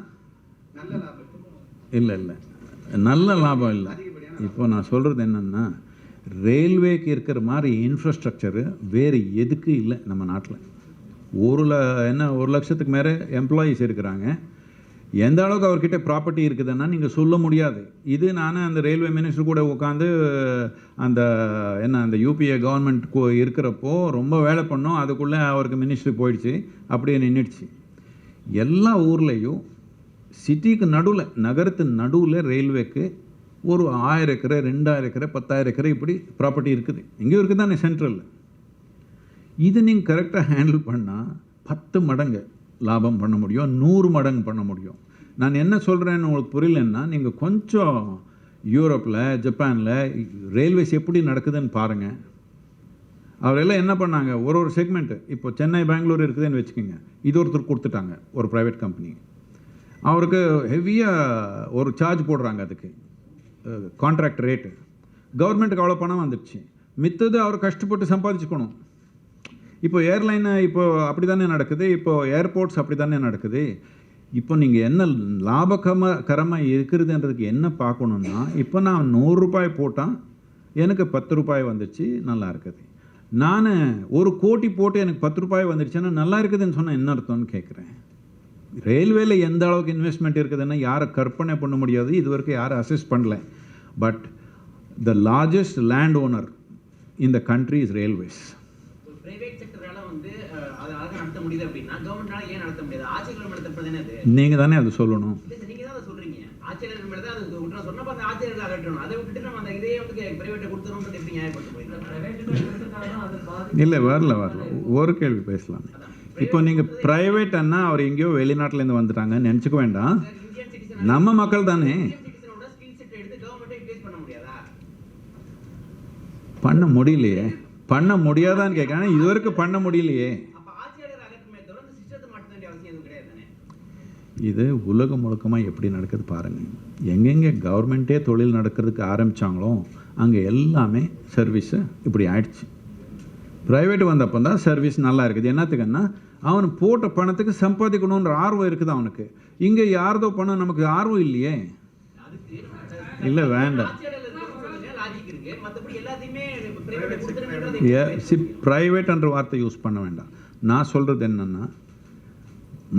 நல்ல லாபம் இல்லை, நல்ல லாபம் இல்லை. இப்போ நான் சொல்கிறது என்னென்னா, ரயில்வேக்கு இருக்கிற மாதிரி இன்ஃப்ராஸ்ட்ரக்சரு வேறு எதுக்கு இல்லை நம்ம நாட்டில். 1 லட்சத்துக்கு மேலே எம்ப்ளாயீஸ் இருக்கிறாங்க. எந்த அளவுக்கு அவர்கிட்ட ப்ராப்பர்ட்டி இருக்குதுன்னா நீங்கள் சொல்ல முடியாது. இது நான் அந்த ரயில்வே மினிஸ்டர் கூட உட்காந்து அந்த யூபிஏ கவர்மெண்ட் இருக்கிறப்போ ரொம்ப வேலை பண்ணோம். அதுக்குள்ளே அவருக்கு மினிஸ்ட்ரி போயிடுச்சு, அப்படியே நின்றுடுச்சு. எல்லா ஊர்லேயும் சிட்டிக்கு நடுவில், நகரத்து நடுவில் ரயில்வேக்கு ஒரு 1000 ஏக்கரை 2000 ஏக்கரை 10,000 ஏக்கரை இப்படி ப்ராப்பர்ட்டி இருக்குது. எங்கேயும் இருக்குது தானே சென்ட்ரலில். இது நீங்கள் கரெக்டாக ஹேண்டில் பண்ணால் 10 மடங்கு லாபம் பண்ண முடியும், 100 மடங்கு பண்ண முடியும். நான் என்ன சொல்கிறேன்னு உங்களுக்கு புரியலன்னா, நீங்கள் கொஞ்சம் யூரோப்பில் ஜப்பானில் ரயில்வேஸ் எப்படி நடக்குதுன்னு பாருங்கள். அவரெல்லாம் என்ன பண்ணாங்க, ஒரு செக்மெண்ட்டு, இப்போ சென்னை பெங்களூர் இருக்குதுன்னு வச்சுக்கோங்க, இது ஒருத்தர் கொடுத்துட்டாங்க ஒரு ப்ரைவேட் கம்பெனி. அவருக்கு ஹெவியாக ஒரு சார்ஜ் போடுறாங்க, அதுக்கு கான்ட்ராக்ட் ரேட்டு. கவர்மெண்ட்டுக்கு அவ்வளோ பணம் வந்துடுச்சு, மித்தது அவர் கஷ்டப்பட்டு சம்பாதிச்சுக்கணும். இப்போ ஏர்லைனு இப்போ அப்படி தானே நடக்குது, இப்போ ஏர்போர்ட்ஸ் அப்படி தானே நடக்குது. இப்போ நீங்கள் என்ன லாபகரமாக இருக்கிறதுன்றதுக்கு என்ன பார்க்கணுன்னா, இப்போ நான் 100 ரூபாய் போட்டால் எனக்கு 10 ரூபாய் வந்துச்சு, நல்லா இருக்குது. நான் 1 கோடி போட்டு எனக்கு 10 ரூபாய் வந்துடுச்சுன்னா நல்லா இருக்குதுன்னு சொன்னால் என்ன அர்த்தம்னு கேட்குறேன். ரயில்வேல எந்த அளவுக்கு இன்வெஸ்ட்மெண்ட் இருக்குதுன்னு யாரை கற்பனை பண்ண முடியாது, இது வரைக்கும் யாரும் அசஸ் பண்ணல. But the largest land owner in the country is railways. Private செக்டரால வந்து அதை அழகாக நடத்த முடியுது அப்படின்னா கவர்மெண்ட்னால ஏன் நடத்த முடியாது? ஆட்சியாளர் நடத்தப்படுது அது நீங்கள் தானே அது சொல்லணும். நீங்க தான் அதை சொல்றீங்க. ஆட்சியாளர் மேலே தான் அது விட்டுறோம். சொன்னப்ப அந்த ஆட்சியாளர்கள் அகற்றணும். அதை விட்டுட்டு நம்ம அந்த இதே வந்து பிரைவேட்டை கொடுத்துறோம்ன்றது எப்படி நியாயப்படுத்த முடியும்? இல்லை வரல ஒரு கேள்வி பேசலாம். இப்போ நீங்கள் ப்ரைவேட்னா அவர் எங்கேயோ வெளிநாட்டிலேருந்து வந்துட்டாங்கன்னு நினச்சிக்க வேண்டாம். இந்தியன் சிட்டிசன் நம்ம மக்கள் தானே. சிட்டிசனோட ஸ்கில் செட் எடுத்து கவர்மெண்ட்டை யூட்டிலைஸ் பண்ண முடியாதா? பண்ண முடியலையே. பண்ண முடியாதான்னு கேட்குறேன். இது வரைக்கும் பண்ண முடியலையே. அப்ப ஆட்சியாளர் அகற்றமே தவிர அந்த சிஸ்டத்தை மாற்ற வேண்டிய அவசியம் எதுவும் கிடையாது தானே? இது உலகம் முழுக்கமாக எப்படி நடக்குது பாருங்கள். எங்கெங்கே கவர்மெண்ட்டே தொழில் நடக்கிறதுக்கு ஆரம்பித்தாங்களோ அங்கே எல்லாமே சர்வீஸு இப்படி ஆயிடுச்சு. ப்ரைவேட் வந்தப்போ தான் சர்வீஸ் நல்லா இருக்குது. என்னத்துக்குன்னா அவன் போட்ட பணத்துக்கு சம்பாதிக்கணுன்ற ஆர்வம் இருக்குது அவனுக்கு. இங்கே யாரதோ பணம் நமக்கு ஆர்வம் இல்லையே. இல்லை வேண்டாம். லாஜிக் இருக்கு. மற்றபடி எல்லாத்தையுமே பிரைவேட் கொடுத்துருன்றது ப்ரைவேட்ன்ற வார்த்தை யூஸ் பண்ண வேண்டாம். நான் சொல்கிறது என்னென்னா,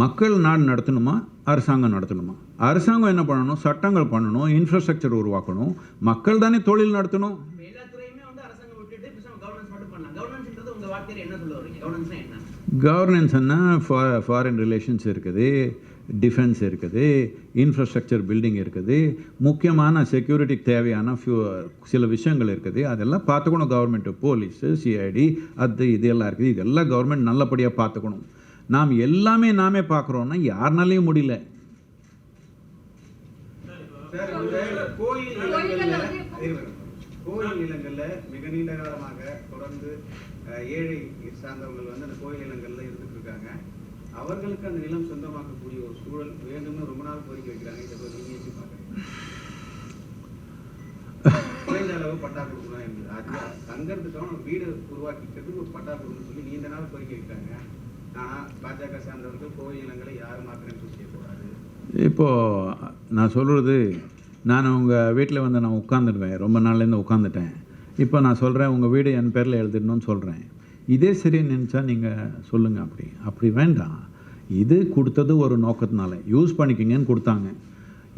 மக்கள் நாடு நடத்தணுமா அரசாங்கம் நடத்தணுமா? அரசாங்கம் என்ன பண்ணணும்? சட்டங்கள் பண்ணணும், இன்ஃப்ராஸ்ட்ரக்சர் உருவாக்கணும். மக்கள் தானே தொழில் நடத்தணும். எல்லா துறையுமே வந்து அரசாங்கம் விட்டுட்டு கவர்னன்ஸ் மட்டும் பண்ணலாம். கவர்னன்ஸ்ன்றது உங்க வார்த்தையில என்ன சொல்ல வரீங்க? கவர்னன்ஸ்னா என்ன? கவர்னன்ஸ்னா ஃபாரின் ரிலேஷன்ஸ் இருக்குது, டிஃபென்ஸ் இருக்குது, இன்ஃப்ராஸ்ட்ரக்சர் பில்டிங் இருக்குது, முக்கியமான செக்யூரிட்டிக்கு தேவையான சில விஷயங்கள் இருக்குது. அதெல்லாம் பார்த்துக்கணும் கவர்மெண்ட்டு. போலீஸு, சிஐடி, அது இதெல்லாம் இருக்குது. இதெல்லாம் கவர்மெண்ட் நல்லபடியாக பார்த்துக்கணும். நாம் எல்லாமே நாமே பார்க்குறோன்னா யாருனாலையும் முடியல. கோயில் நிலங்கள்ல மிக நீண்ட காலமாக தொடர்ந்து ஏழை சார்ந்தவர்கள் வந்து அந்த கோயில் நிலங்கள்ல இருந்துட்டு இருக்காங்க. அவர்களுக்கு அந்த நிலம் சொந்தமாக்கக்கூடிய ஒரு சூழல் வேண்டும்னு ரொம்ப நாள் கோரிக்கை வைக்கிறாங்க. இதை நீங்க எப்படி பாக்குறீங்க? குறைந்த அளவு பட்டா கொடுக்கணும் என்பது அது தங்கறதுக்கான ஒரு வீடு உருவாக்கிக்கிறதுக்கு ஒரு பட்டா கொடுக்கணும்னு சொல்லி நீண்ட நாள் கோரிக்கை வைக்கிறாங்க. ஆனா பாஜக சார்ந்தவர்கள் கோயில் நிலங்களை யாரும் மாத்திரம் செய்யக்கூடாது. இப்போது நான் சொல்கிறது, நான் உங்கள் வீட்டில் வந்து நான் உட்காந்துடுவேன். ரொம்ப நாள்லேருந்து உட்காந்துட்டேன். இப்போ நான் சொல்கிறேன் உங்கள் வீடு என் பேரில் எழுதிடணும்னு சொல்கிறேன். இதே சரின்னு நினச்சா நீங்கள் சொல்லுங்கள். அப்படி வேண்டாம். இது கொடுத்தது ஒரு நோக்கத்தினால யூஸ் பண்ணிக்கிங்கன்னு கொடுத்தாங்க.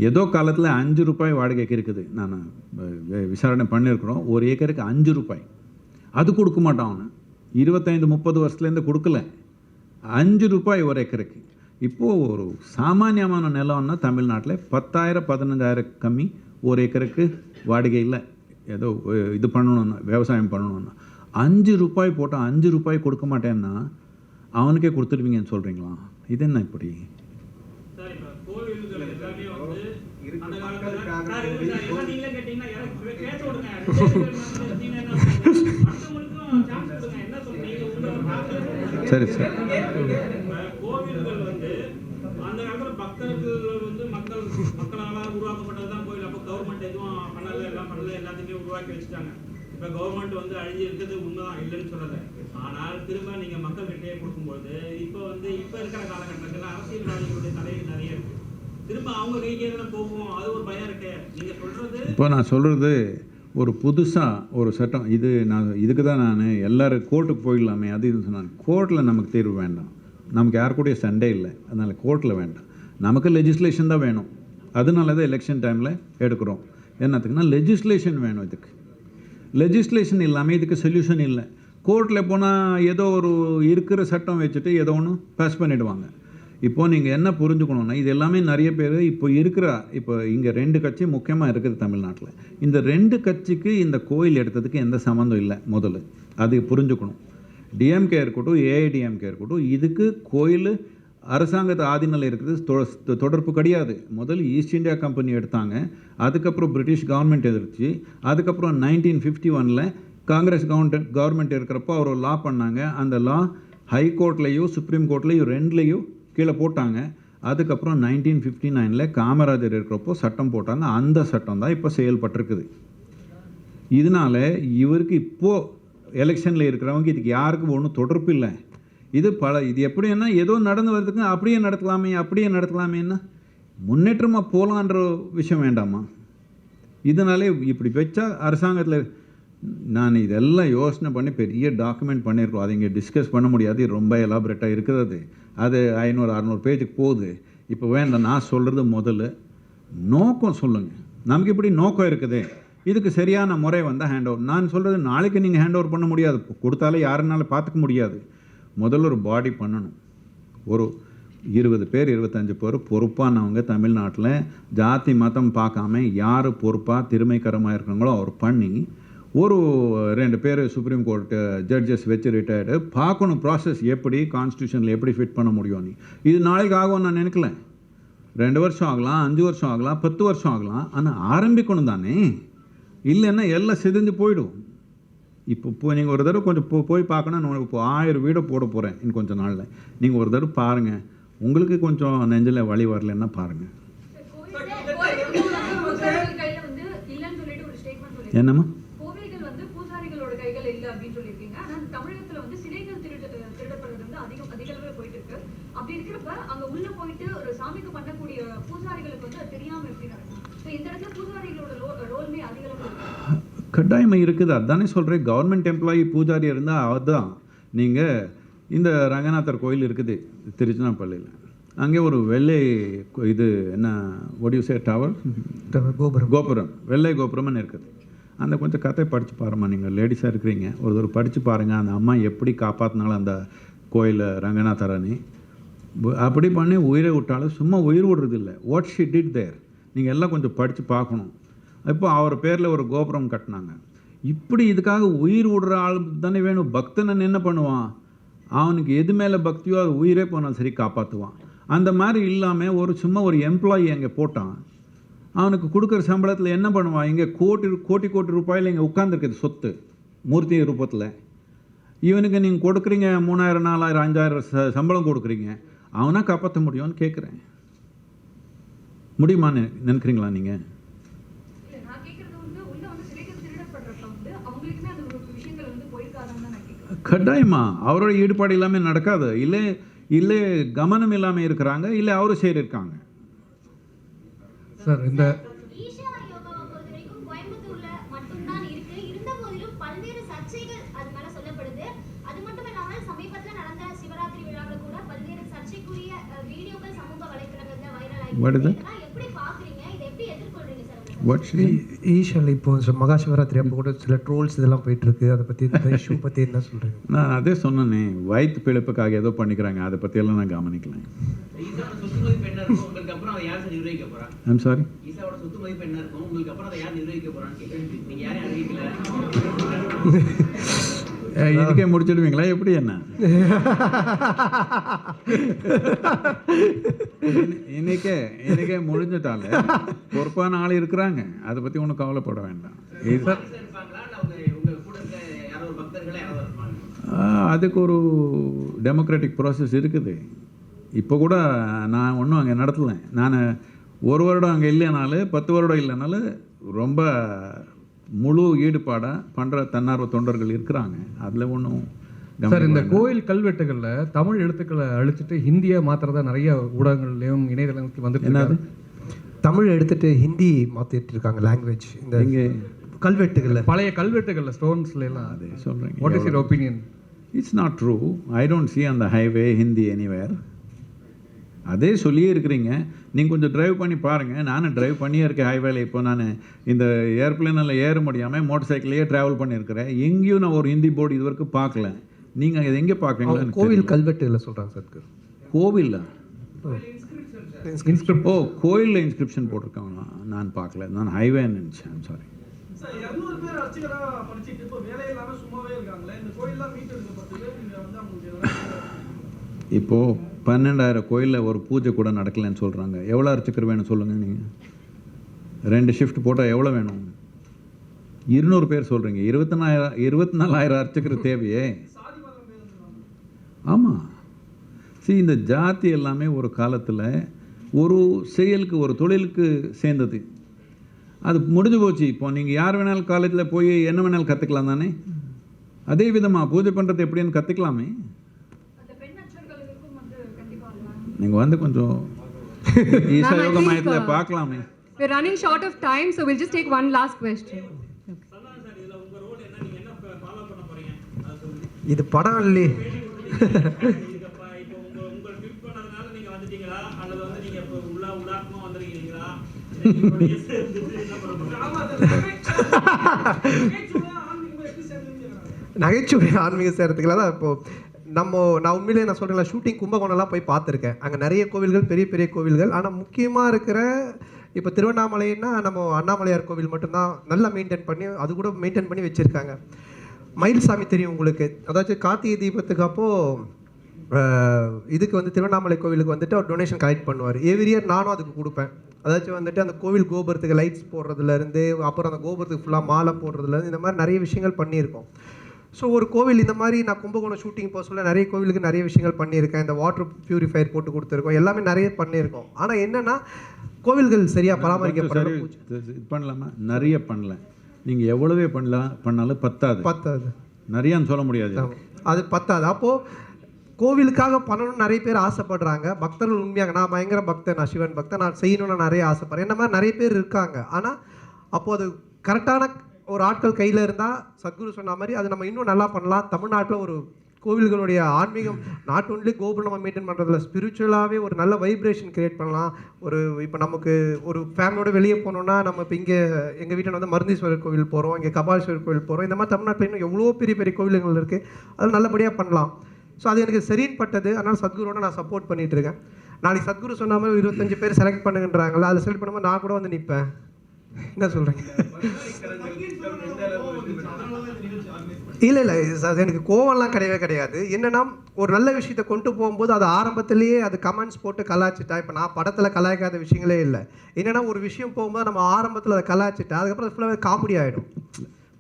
ஏதோ காலத்தில் 5 ரூபாய் வாடகைக்கு இருக்குது. நான் விசாரணை பண்ணியிருக்கிறோம். ஒரு ஏக்கருக்கு 5 ரூபாய். அது கொடுக்க மாட்டான் அவனு. 25-30 வருஷத்துலேருந்து கொடுக்கல. 5 ரூபாய் ஒரு ஏக்கருக்கு. இப்போது ஒரு சாமானியமான நிலம்னா தமிழ்நாட்டில் 10,000-15,000 கம்மி ஒரு ஏக்கருக்கு வாடகை இல்லை. ஏதோ இது பண்ணணும்னா, விவசாயம் பண்ணணும்னா 5 ரூபாய் போட்டால் 5 ரூபாய் கொடுக்க மாட்டேன்னா அவனுக்கே கொடுத்துருவீங்கன்னு சொல்கிறீங்களா? இது என்ன இப்படி? சரி சார். கோவில்கள் வந்து அந்த காலத்துல பக்தர்கள் வந்து மக்களால் உருவாக்கப்பட்டதுதான் கோயில். அப்போ கவர்மெண்ட் எதுவும் பண்ணல, எல்லாம் பண்ணல, எல்லாத்தையுமே உருவாக்கி வச்சுட்டாங்க. இப்போ கவர்மெண்ட் வந்து அழிஞ்சு இருக்கிறது உண்மைதான், இல்லைன்னு சொல்லலை. ஆனால் திரும்ப நீங்க மக்கள் கிட்டே கொடுக்கும்போது இப்போ இருக்கிற காலகட்டத்தில் அரசியல்வாதிகளுடைய தலையில் நிறைய இருக்கு. திரும்ப அவங்க கைக்கே போகும். அது ஒரு பயம் இருக்கு. நீங்க சொல்றது இப்போ நான் சொல்கிறது ஒரு புதுசாக ஒரு சட்டம். இது நான் இதுக்கு தான் நான் எல்லோரும் கோர்ட்டுக்கு போயிடலாமே அது இதுன்னு சொன்னாங்க. கோர்ட்டில் நமக்கு தீர்வு வேண்டாம். நமக்கு யார் கூடயும் சண்டே இல்லை. அதனால் கோர்ட்டில் வேண்டாம். நமக்கு லெஜிஸ்லேஷன் தான் வேணும். அதனால தான் எலெக்ஷன் டைமில் எடுக்கிறோம். என்னத்துக்குன்னா லெஜிஸ்லேஷன் வேணும். இதுக்கு லெஜிஸ்லேஷன் இல்லாமல் இதுக்கு சொல்யூஷன் இல்லை. கோர்ட்டில் போனால் ஏதோ ஒரு இருக்கிற சட்டம் வச்சுட்டு ஏதோ ஒன்று பாஸ் பண்ணிவிடுவாங்க. இப்போது நீங்கள் என்ன புரிஞ்சுக்கணுன்னா, இது எல்லாமே நிறைய பேர் இப்போ இங்கே 2 கட்சி முக்கியமாக இருக்குது தமிழ்நாட்டில். இந்த 2 கட்சிக்கு இந்த கோயில் எடுத்ததுக்கு எந்த சம்மந்தம் இல்லை. முதல்ல அது புரிஞ்சுக்கணும். டிஎம்கே இருக்கட்டும், ஏஐடிஎம்கே இருக்கட்டும், இதுக்கு கோயில் அரசாங்கத்து ஆதீனில் இருக்கிறது தொடர்பு கிடையாது. முதல்ல ஈஸ்ட் இந்தியா கம்பெனி எடுத்தாங்க. அதுக்கப்புறம் பிரிட்டிஷ் கவர்மெண்ட் எதிர்த்து, அதுக்கப்புறம் 1951 காங்கிரஸ் கவர்மெண்ட் இருக்கிறப்போ அவர் லா பண்ணாங்க. அந்த லா ஹைகோர்ட்லேயும் சுப்ரீம் கோர்ட்லேயும் 2லேயும் கீழே போட்டாங்க. அதுக்கப்புறம் 1959 காமராஜர் இருக்கிறப்போ சட்டம் போட்டாங்க. அந்த சட்டம் தான் இப்போ செயல்பட்டிருக்குது. இதனால் இவருக்கு இப்போது எலெக்ஷனில் இருக்கிறவங்க இதுக்கு யாருக்கும் ஒன்றும் தொடர்பு இல்லை. இது எப்படின்னா ஏதோ நடந்து வர்றதுக்கு அப்படியே நடத்தலாமேன்னா முன்னேற்றமாக போகலான்ற விஷயம் வேண்டாமா? இதனாலே இப்படி வச்சா அரசாங்கத்தில் நான் இதெல்லாம் யோசனை பண்ணி பெரிய டாக்குமெண்ட் பண்ணியிருக்கோம். அதை இங்கே டிஸ்கஸ் பண்ண முடியாது. ரொம்ப எலாபரேட்டாக இருக்கிறது. அது 500-600 பேஜுக்கு போகுது. இப்போ வேண்டாம், நான் சொல்கிறது முதல்ல நோக்கம் சொல்லுங்கள். நமக்கு இப்படி நோக்கம் இருக்குது, இதுக்கு சரியான முறை வந்தால் ஹேண்ட் ஓவர். நான் சொல்கிறது நாளைக்கு நீங்கள் ஹேண்ட் ஓவர் பண்ண முடியாது, கொடுத்தாலே யாருனாலும் பார்த்துக்க முடியாது. முதல்ல ஒரு பாடி பண்ணணும். ஒரு 20 பேர் 25 பேர் பொறுப்பானவங்க தமிழ்நாட்டில் ஜாதி மதம் பார்க்காம யார் பொறுப்பாக திறமைக்கரமாக இருக்காங்களோ அவர் பண்ணி ஒரு 2 பேர் சுப்ரீம் கோர்ட்டு ஜட்ஜஸ் வச்சு ரிட்டையர்டு பார்க்கணும் ப்ராசஸ் எப்படி கான்ஸ்டியூஷனில் எப்படி ஃபிட் பண்ண முடியும். இது நாளைக்கு ஆகும்னு நான் நினைக்கல. 2 வருஷம் ஆகலாம், 5 வருஷம் ஆகலாம், 10 வருஷம் ஆகலாம். ஆனால் ஆரம்பிக்கணும் தானே, இல்லைன்னா எல்லாம் சிதைஞ்சு போயிடும். இப்போ நீங்கள் ஒரு தடவை கொஞ்சம் போய் பார்க்கணும். நான் இப்போ 1000 வீடை போட போகிறேன் இன்னும் கொஞ்சம் நாளில். நீங்கள் ஒரு தடவை பாருங்கள், உங்களுக்கு கொஞ்சம் நெஞ்சில் வழி வரலன்னா பாருங்கள். என்னம்மா கோவில்கள் வந்து பூசாரிகளோட கைகள் இல்லை அப்படின்னு சொல்லியிருக்கீங்க. ஆனால் தமிழகத்துல வந்து சிலைகள் திருடப்படுறது வந்து அதிக அளவில் போயிட்டு இருக்கு. அப்படி இருக்கிறப்ப அங்க உள்ள போயிட்டு ஒரு சாமிக்கு பண்ணக்கூடிய பூசாரிகளுக்கு வந்து அது தெரியாம எப்படி நடக்கும்? ஸோ இந்த இடத்துல பூசாரிகளோட ரோல்மே அதிக அளவில் இருக்கு. கட்டாயமாக இருக்குது. அதுதானே சொல்கிறேன், கவர்மெண்ட் எம்ப்ளாயி பூஜாரி இருந்தால் அதுதான். நீங்கள் இந்த ரங்கநாதர் கோயில் இருக்குது திருச்சினாப்பள்ளியில், அங்கே ஒரு வெள்ளை இது என்ன ஒடியூசே டவர் கோபுரம் வெள்ளை கோபுரம்னு இருக்குது. அந்த கொஞ்சம் கதை படித்து பாருமா, நீங்கள் லேடிஸாக இருக்கிறீங்க, ஒரு தடவை படித்து பாருங்கள். அந்த அம்மா எப்படி காப்பாற்றினாலும் அந்த கோயில் ரங்கநாதரனி அப்படி பண்ணி உயிரை விட்டாலும் சும்மா உயிர் விடுறது இல்லை. வாட் ஷி டிட் தேர் நீங்கள் எல்லாம் கொஞ்சம் படித்து பார்க்கணும். இப்போ அவர் பேரில் ஒரு கோபுரம் கட்டினாங்க. இப்படி இதுக்காக உயிர் விடுற ஆள் தானே வேணும். பக்தனன் என்ன பண்ணுவான், அவனுக்கு எது மேலே பக்தியோ அது உயிரே போனால் சரி காப்பாற்றுவான். அந்த மாதிரி இல்லாமல் சும்மா ஒரு எம்ப்ளாயி அங்கே போட்டான், அவனுக்கு கொடுக்குற சம்பளத்தில் என்ன பண்ணுவான், இங்கே கோடி ரூபாயில் இங்கே உட்காந்துருக்குது சொத்து மூர்த்தி ரூபத்தில். இவனுக்கு நீங்கள் கொடுக்குறீங்க 3000 4000 5000 சம்பளம் கொடுக்குறீங்க, அவனா காப்பாற்ற முடியும்னு கேட்குறேன். முடியுமான்னு நினைக்கிறீங்களா நீங்கள்? கட்டாயமா அவரோட ஈடுபாடு இல்லாமல் நடக்காது. இல்லை கவனம் இல்லாமல் இருக்கிறாங்க, இல்லை அவரும் சரி இருக்காங்க. சார் இந்த ஈஷா யோகாவை பொறுத்த வரைக்கும் கோயம்புத்தூர்ல மட்டும்தான் இருக்கு. இருந்த போதிலும் பல்வேறு சர்ச்சைகள் அது மேல சொல்லப்படுது. அது மட்டும் இல்லாமல் சமீபத்தில் நடந்த சிவராத்திரி விழாவில் கூட பல்வேறு சர்ச்சைக்குரிய வீடியோக்கள் சமூக வலைத்தளங்கள்ல வைரல் ஆகிருக்கு. இதெல்லாம் எப்படி பாக்குறீங்க, இதை எப்படி எதிர்கொள்றீங்க சார்? ஈஷாவில் இப்போ மகா சிவராத்திரி அப்போ கூட சில ட்ரோல்ஸ் இதெல்லாம் போயிட்டு இருக்கு. அதை பற்றி இஷ்யூ பற்றி என்ன சொல்கிறீங்க? நான் அதே சொன்னேனே, வயிற்று பிழைப்புக்காக ஏதோ பண்ணிக்கிறாங்க, அதை பற்றியெல்லாம் நான் கவனிக்கலாம். ஈசாவோட சொத்து மதிப்பு என்ன இருக்கும், உங்களுக்கு அப்புறம் அதை யார் நிர்வகிக்க போறா? ஐம் சாரி, ஈசாவோட சொத்து மதிப்பு என்ன இருக்கும், உங்களுக்கு அப்புறம் அதை யார் நிர்வகிக்க போறான்னு கேட்குறேன். நீங்க யாரையும் அறிவிக்கல, இதுக்கே முடிச்சிடுவீங்களா எப்படி? என்ன இன்னைக்கே முடிஞ்சிட்டாலே பொறுப்பான ஆள் இருக்கிறாங்க, அதை பற்றி ஒன்றும் கவலைப்பட வேண்டாம். இருப்பாங்களா இல்ல உங்க கூட இருக்க யாரோ ஒரு பக்தர்களே யாரோ இருப்பாங்க? அதுக்கு ஒரு டெமோக்ராட்டிக் ப்ராசஸ் இருக்குது. இப்போ கூட நான் ஒன்றும் அங்கே நடத்தலை. நான் 1 வருடம் அங்கே இல்லைனாலும் 10 வருடம் இல்லைனாலும் ரொம்ப முழு ஈடுபாடாக பண்ணுற தன்னார்வ தொண்டர்கள் இருக்கிறாங்க. அதில் ஒன்றும் சார், இந்த கோயில் கல்வெட்டுகளில் தமிழ் எழுத்துக்களை அழிச்சிட்டு ஹிந்தியை மாத்திரதா நிறைய ஊடகங்கள்லையும் இணையதளங்களுக்கு வந்துட்டு என்னது தமிழ் எடுத்துட்டு ஹிந்தி மாற்றிட்டு இருக்காங்க லாங்குவேஜ். இந்த இங்கே கல்வெட்டுகளில் பழைய கல்வெட்டுகளில் ஸ்டோன்ஸ்ல எல்லாம். அதே சொல்கிறேன். What is your opinion? It's not true. I don't see அந்த ஹைவே ஹிந்தி எனிவேர். அதே சொல்லியே இருக்கிறீங்க. நீங்கள் கொஞ்சம் ட்ரைவ் பண்ணி பாருங்கள். நானும் ட்ரைவ் பண்ணியே இருக்கேன் ஹைவேல. இப்போ நான் இந்த ஏர்ப்ளேனில் ஏற முடியாமல் மோட்டர் சைக்கிளையே ட்ராவல் பண்ணியிருக்கிறேன். எங்கேயும் நான் ஒரு ஹிந்தி போர்டு இது வரைக்கும் பார்க்கல. நீங்கள் இது எங்கே பார்க்குறீங்களா? கோவில் கல்வெட்டுகளில் சொல்கிறாங்க சார். கோவிலில் ஓ கோயிலில் இன்ஸ்கிரிப்ஷன் போட்டிருக்காங்களா? நான் பார்க்கல, நான் ஹைவேன்னு நினச்சேன். சாரி சார், 200 பேர் அர்ச்சகராக படிச்சுட்டு இப்போ வேலை இல்லாமல் சும்மாவே இருக்காங்களே, இந்த கோயிலெலாம் மீட்டெடுக்கப்பட்டது நீங்கள் வந்து அவங்களுக்கு இப்போது 12,000 கோயிலில் ஒரு பூஜை கூட நடக்கலைன்னு சொல்கிறாங்க. எவ்வளோ அர்ச்சகர் வேணும் சொல்லுங்கள் நீங்கள்? 2 ஷிஃப்ட் போட்டால் எவ்வளோ வேணும்? 200 பேர் சொல்கிறீங்க. 24,000 அர்ச்சகர் தேவையே. ஆமாம். சரி, இந்த ஜாதி எல்லாமே ஒரு காலத்தில் ஒரு செயலுக்கு ஒரு தொழிலுக்கு சேர்ந்தது. அது முடிஞ்சு போச்சு. இப்போ நீங்கள் யார் வேணாலும் காலேஜில் போய் என்ன வேணாலும் கற்றுக்கலாம் தானே. அதே விதமாக பூஜை பண்ணுறது எப்படின்னு கற்றுக்கலாமே. நீங்கள் வந்து கொஞ்சம் ஈசா யோக மையத்தில் பார்க்கலாமே. We're running short of time, so we'll just take one last question. இது படம் இல்லையே. என்னுடைய சேர்ந்தது என்ன பண்ண போறோம்? ஆமா, அது நகைச்சுவை ஆன்மீகமா எப்படி சேர்ந்துன்னு கேக்குறாங்க. நகைச்சுவை ஆன்மீக சேரத்துக்குலாம் தான் இப்போது நான் உண்மையிலேயே நான் சொல்கிறேன், ஷூட்டிங் கும்பகோணம்லாம் போய் பார்த்துருக்கேன். அங்கே நிறைய கோவில்கள், பெரிய பெரிய கோவில்கள். ஆனால் முக்கியமாக இருக்கிற இப்போ திருவண்ணாமலைன்னா நம்ம அண்ணாமலையார் கோவில் மட்டும்தான் நல்லா மெயின்டைன் பண்ணி, அது கூட மெயின்டைன் பண்ணி வச்சுருக்காங்க. மயில்சாமி தெரியும் உங்களுக்கு, அதாச்சும் கார்த்திகை தீபத்துக்கு அப்போது இதுக்கு வந்து திருவண்ணாமலை கோவிலுக்கு வந்துட்டு அவர் டொனேஷன் கலெக்ட் பண்ணுவார். எவ்ரி இயர் நானும் அதுக்கு கொடுப்பேன். அதாச்சும் வந்துட்டு அந்த கோவில் கோபுரத்துக்கு லைட்ஸ் போடுறதுலேருந்து, அப்புறம் அந்த கோபுரத்துக்கு ஃபுல்லாக மாலை போடுறதுலேருந்து, இந்த மாதிரி நிறைய விஷயங்கள் பண்ணியிருக்கோம். ஸோ ஒரு கோவில் இந்த மாதிரி நான் கும்பகோணம் ஷூட்டிங் போக சொல்ல நிறைய கோவிலுக்கு நிறைய விஷயங்கள் பண்ணியிருக்கேன். இந்த வாட்டர் பியூரிஃபையர் போட்டு கொடுத்துருக்கோம், எல்லாமே நிறைய பண்ணியிருக்கோம். ஆனால் என்னென்னா கோவில்கள் சரியாக பராமரிக்கப்படணும். இது பண்ணலாமா? நிறைய பண்ணல. நீங்கள் எவ்வளவே பண்ணாலும் பத்தாது. நிறையான்னு சொல்ல முடியாது, அது பத்தாது. அப்போது கோவிலுக்காக பண்ணணும்னு நிறைய பேர் ஆசைப்படுறாங்க. பக்தர்கள் உண்மையாக, நான் பயங்கர பக்தன், நான் சிவன் பக்தன், நான் செய்யணும்னு நிறைய ஆசைப்படுறேன். என்ன மாதிரி நிறைய பேர் இருக்காங்க. ஆனால் அப்போது அது கரெக்டான ஒரு ஆட்கள் கையில் இருந்தால் சத்குரு சொன்ன மாதிரி அது நம்ம இன்னும் நல்லா பண்ணலாம். தமிழ்நாட்டில் ஒரு கோவில்களுடைய ஆன்மீகம் நாட் ஒன்லி கோபுரம் நம்ம மெயின்டைன் பண்ணுறதுல ஸ்பிரிச்சுவலாகவே ஒரு நல்ல வைப்ரேஷன் கிரியேட் பண்ணலாம். இப்போ நமக்கு ஒரு ஃபேமிலியோட வெளியே போனோம்னா, நம்ம இப்போ இங்கே எங்கள் வீட்டில் வந்து மருந்தீஸ்வரர் கோவில் போகிறோம், இங்கே கபாலீஸ்வரர் கோவில் போகிறோம். இந்த மாதிரி தமிழ்நாட்டில் இன்னும் எவ்வளோ பெரிய பெரிய கோவில்கள் இருக்குது, அது நல்லபடியாக பண்ணலாம். ஸோ அது எனக்கு சரின்னு பட்டது. அதனால் சத்குருவோட நான் சப்போர்ட் பண்ணிகிட்டு இருக்கேன். நாளைக்கு சத்குரு சொன்ன மாதிரி 25 பேர் செலக்ட் பண்ணுங்கன்றாங்களா, அதில் செலக்ட் பண்ணும்போது நான் கூட வந்து நிற்பேன். என்ன சொல்கிறீங்க? இல்லை அது எனக்கு கோவம்லாம் கிடையாது. என்னென்னா ஒரு நல்ல விஷயத்தை கொண்டு போகும்போது அது ஆரம்பத்திலேயே அது கமெண்ட்ஸ் போட்டு கலாய்ச்சிட்டா, இப்போ நான் படத்தில் கலாய்க்காத விஷயங்களே இல்லை. என்னென்னா ஒரு விஷயம் போகும்போது நம்ம ஆரம்பத்தில் அதை கலாய்ச்சிட்டா அதுக்கப்புறம் அது ஃபுல்லாகவே காமெடி ஆகிடும்.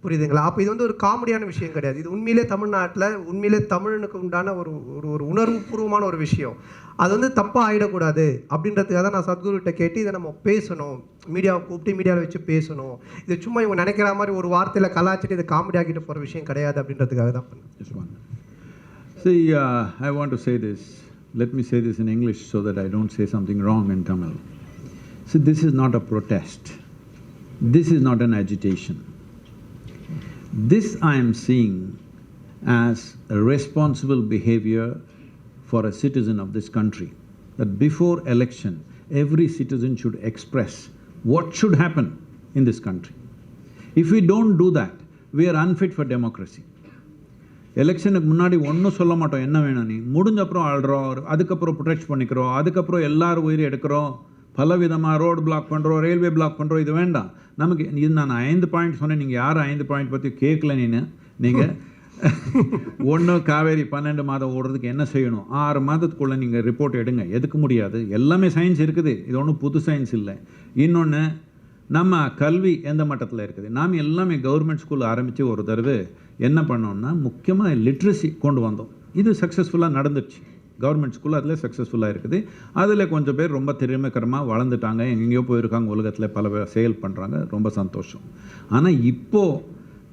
புரியுதுங்களா? அப்போ இது வந்து ஒரு காமெடியான விஷயம் கிடையாது. இது உண்மையிலே தமிழ்நாட்டில் உண்மையிலே தமிழனுக்கு உண்டான ஒரு ஒரு உணர்வுபூர்வமான ஒரு விஷயம். அது வந்து தப்பாக ஆகிடக்கூடாது அப்படின்றதுக்காக தான் நான் சத்குருகிட்ட கேட்டு இதை நம்ம பேசணும், மீடியாவை கூப்பிட்டு மீடியாவில் வச்சு பேசணும். இது சும்மா இவங்க நினைக்கிற மாதிரி ஒரு வார்த்தையில் கலாச்சிட்டு இதை காமெடி ஆக்கிட்டு போகிற விஷயம் கிடையாது அப்படின்றதுக்காக தான் பண்ணேன். See, I want to say this. Let me say this in English so that I don't say something wrong in Tamil. See, this is not a protest. This is not an agitation. This I am seeing as a responsible behavior for a citizen of this country. That before election, every citizen should express what should happen in this country. If we don't do that, we are unfit for democracy. எலெக்ஷனுக்கு முன்னாடி ஒன்றும் சொல்ல மாட்டோம், என்ன வேணும் நீ, முடிஞ்ச அப்புறம் ஆள்றோம், அதுக்கப்புறம் ப்ரொடெக்ட் பண்ணிக்கிறோம், அதுக்கப்புறம் எல்லாரும் உயிரை எடுக்கிறோம், பல விதமாக ரோடு பிளாக் பண்ணுறோம், ரயில்வே பிளாக் பண்ணுறோம். இது வேண்டாம் நமக்கு. இது நான் 5 பாயிண்ட் சொன்னேன், நீங்கள் யாரும் 5 பாயிண்ட் பற்றி கேட்கல. நீங்கள் ஒன்று காவேரி 12 மாதம் ஓடுறதுக்கு என்ன செய்யணும், 6 மாதத்துக்குள்ளே நீங்கள் ரிப்போர்ட் எடுங்க. எதுக்கு முடியாது? எல்லாமே சயின்ஸ் இருக்குது, இது ஒன்றும் புது சயின்ஸ் இல்லை. இன்னொன்று, நம்ம கல்வி எந்த மட்டத்தில் இருக்குது? நாம் எல்லாமே கவர்மெண்ட் ஸ்கூல் ஆரம்பித்து ஒரு தடவை என்ன பண்ணோம்னா முக்கியமாக லிட்ரஸி கொண்டு வந்தோம். இது சக்ஸஸ்ஃபுல்லாக நடந்துச்சு. கவர்மெண்ட் ஸ்கூல் அதில் சக்ஸஸ்ஃபுல்லாக இருக்குது. அதில் கொஞ்சம் பேர் ரொம்ப திறமைக்கரமாக வளர்ந்துட்டாங்க, எங்கெங்கேயோ போயிருக்காங்க, உலகத்தில் பல செயல் பண்ணுறாங்க, ரொம்ப சந்தோஷம். ஆனால் இப்போது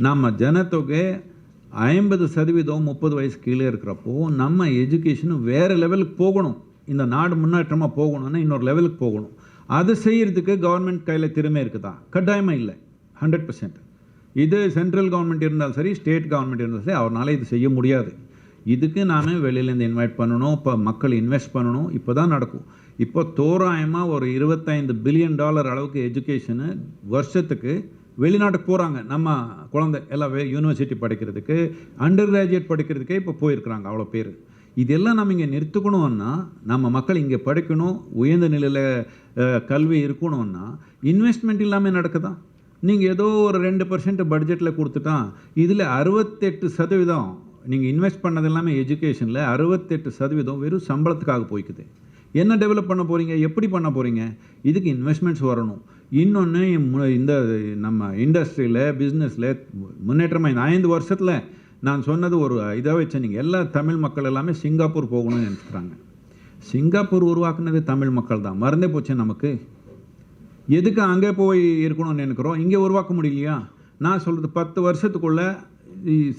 நம்ம ஜனத்தொகை 50% 30 வயசு கீழே இருக்கிறப்போ நம்ம எஜுகேஷனும் வேறு லெவலுக்கு போகணும். இந்த நாடு முன்னேற்றமாக போகணும்னா இன்னொரு லெவலுக்கு போகணும். அது செய்கிறதுக்கு கவர்மெண்ட் கையில் திறமை இருக்குதா? கட்டாயமாக இல்லை, 100%. இது சென்ட்ரல் கவர்மெண்ட் இருந்தாலும் சரி, ஸ்டேட் கவர்மெண்ட் இருந்தாலும் சரி, அவரால் இது செய்ய முடியாது. இதுக்கு நாம் வெளியிலேருந்து இன்வைட் பண்ணணும், இப்போ மக்கள் இன்வெஸ்ட் பண்ணணும். இப்போ தான் நடக்கும். இப்போ தோராயமாக ஒரு $25 பில்லியன் அளவுக்கு எஜுகேஷனு வருஷத்துக்கு வெளிநாட்டுக்கு போகிறாங்க. நம்ம குழந்தை எல்லாம் யூனிவர்சிட்டி படிக்கிறதுக்கு, அண்டர் கிராஜுவேட் படிக்கிறதுக்கே இப்போ போயிருக்கிறாங்க அவ்வளோ பேர். இதெல்லாம் நம்ம இங்கே நிறுத்துக்கணும்னா, நம்ம மக்கள் இங்கே படிக்கணும், உயர்ந்த நிலையில் கல்வி இருக்கணும்னா இன்வெஸ்ட்மெண்ட் இல்லாமல் நடக்குதா? நீங்கள் ஏதோ ஒரு 2% பட்ஜெட்டில் கொடுத்துட்டா, இதில் 68% நீங்கள் இன்வெஸ்ட் பண்ணது எல்லாமே எஜுகேஷனில் 68% வெறும் சம்பளத்துக்காக போய்க்குது. என்ன டெவலப் பண்ண போகிறீங்க? எப்படி பண்ண போகிறீங்க? இதுக்கு இன்வெஸ்ட்மெண்ட்ஸ் வரணும். இன்னொன்று, இந்த நம்ம இண்டஸ்ட்ரியில் பிஸ்னஸில் முன்னேற்றமாக இந்த 5 வருஷத்தில் நான் சொன்னது ஒரு இதாக வச்சேன். நீங்கள் எல்லா தமிழ் மக்கள் எல்லாமே சிங்கப்பூர் போகணும்னு நினைக்கிறாங்க. சிங்கப்பூர் உருவாக்குனது தமிழ் மக்கள் தான். மறந்தே போச்சு நமக்கு. எதுக்கு அங்கே போய் இருக்கணும்னு நினைக்கிறோம், இங்கே உருவாக்க முடியலையா? நான் சொல்கிறது 10 வருஷத்துக்குள்ளே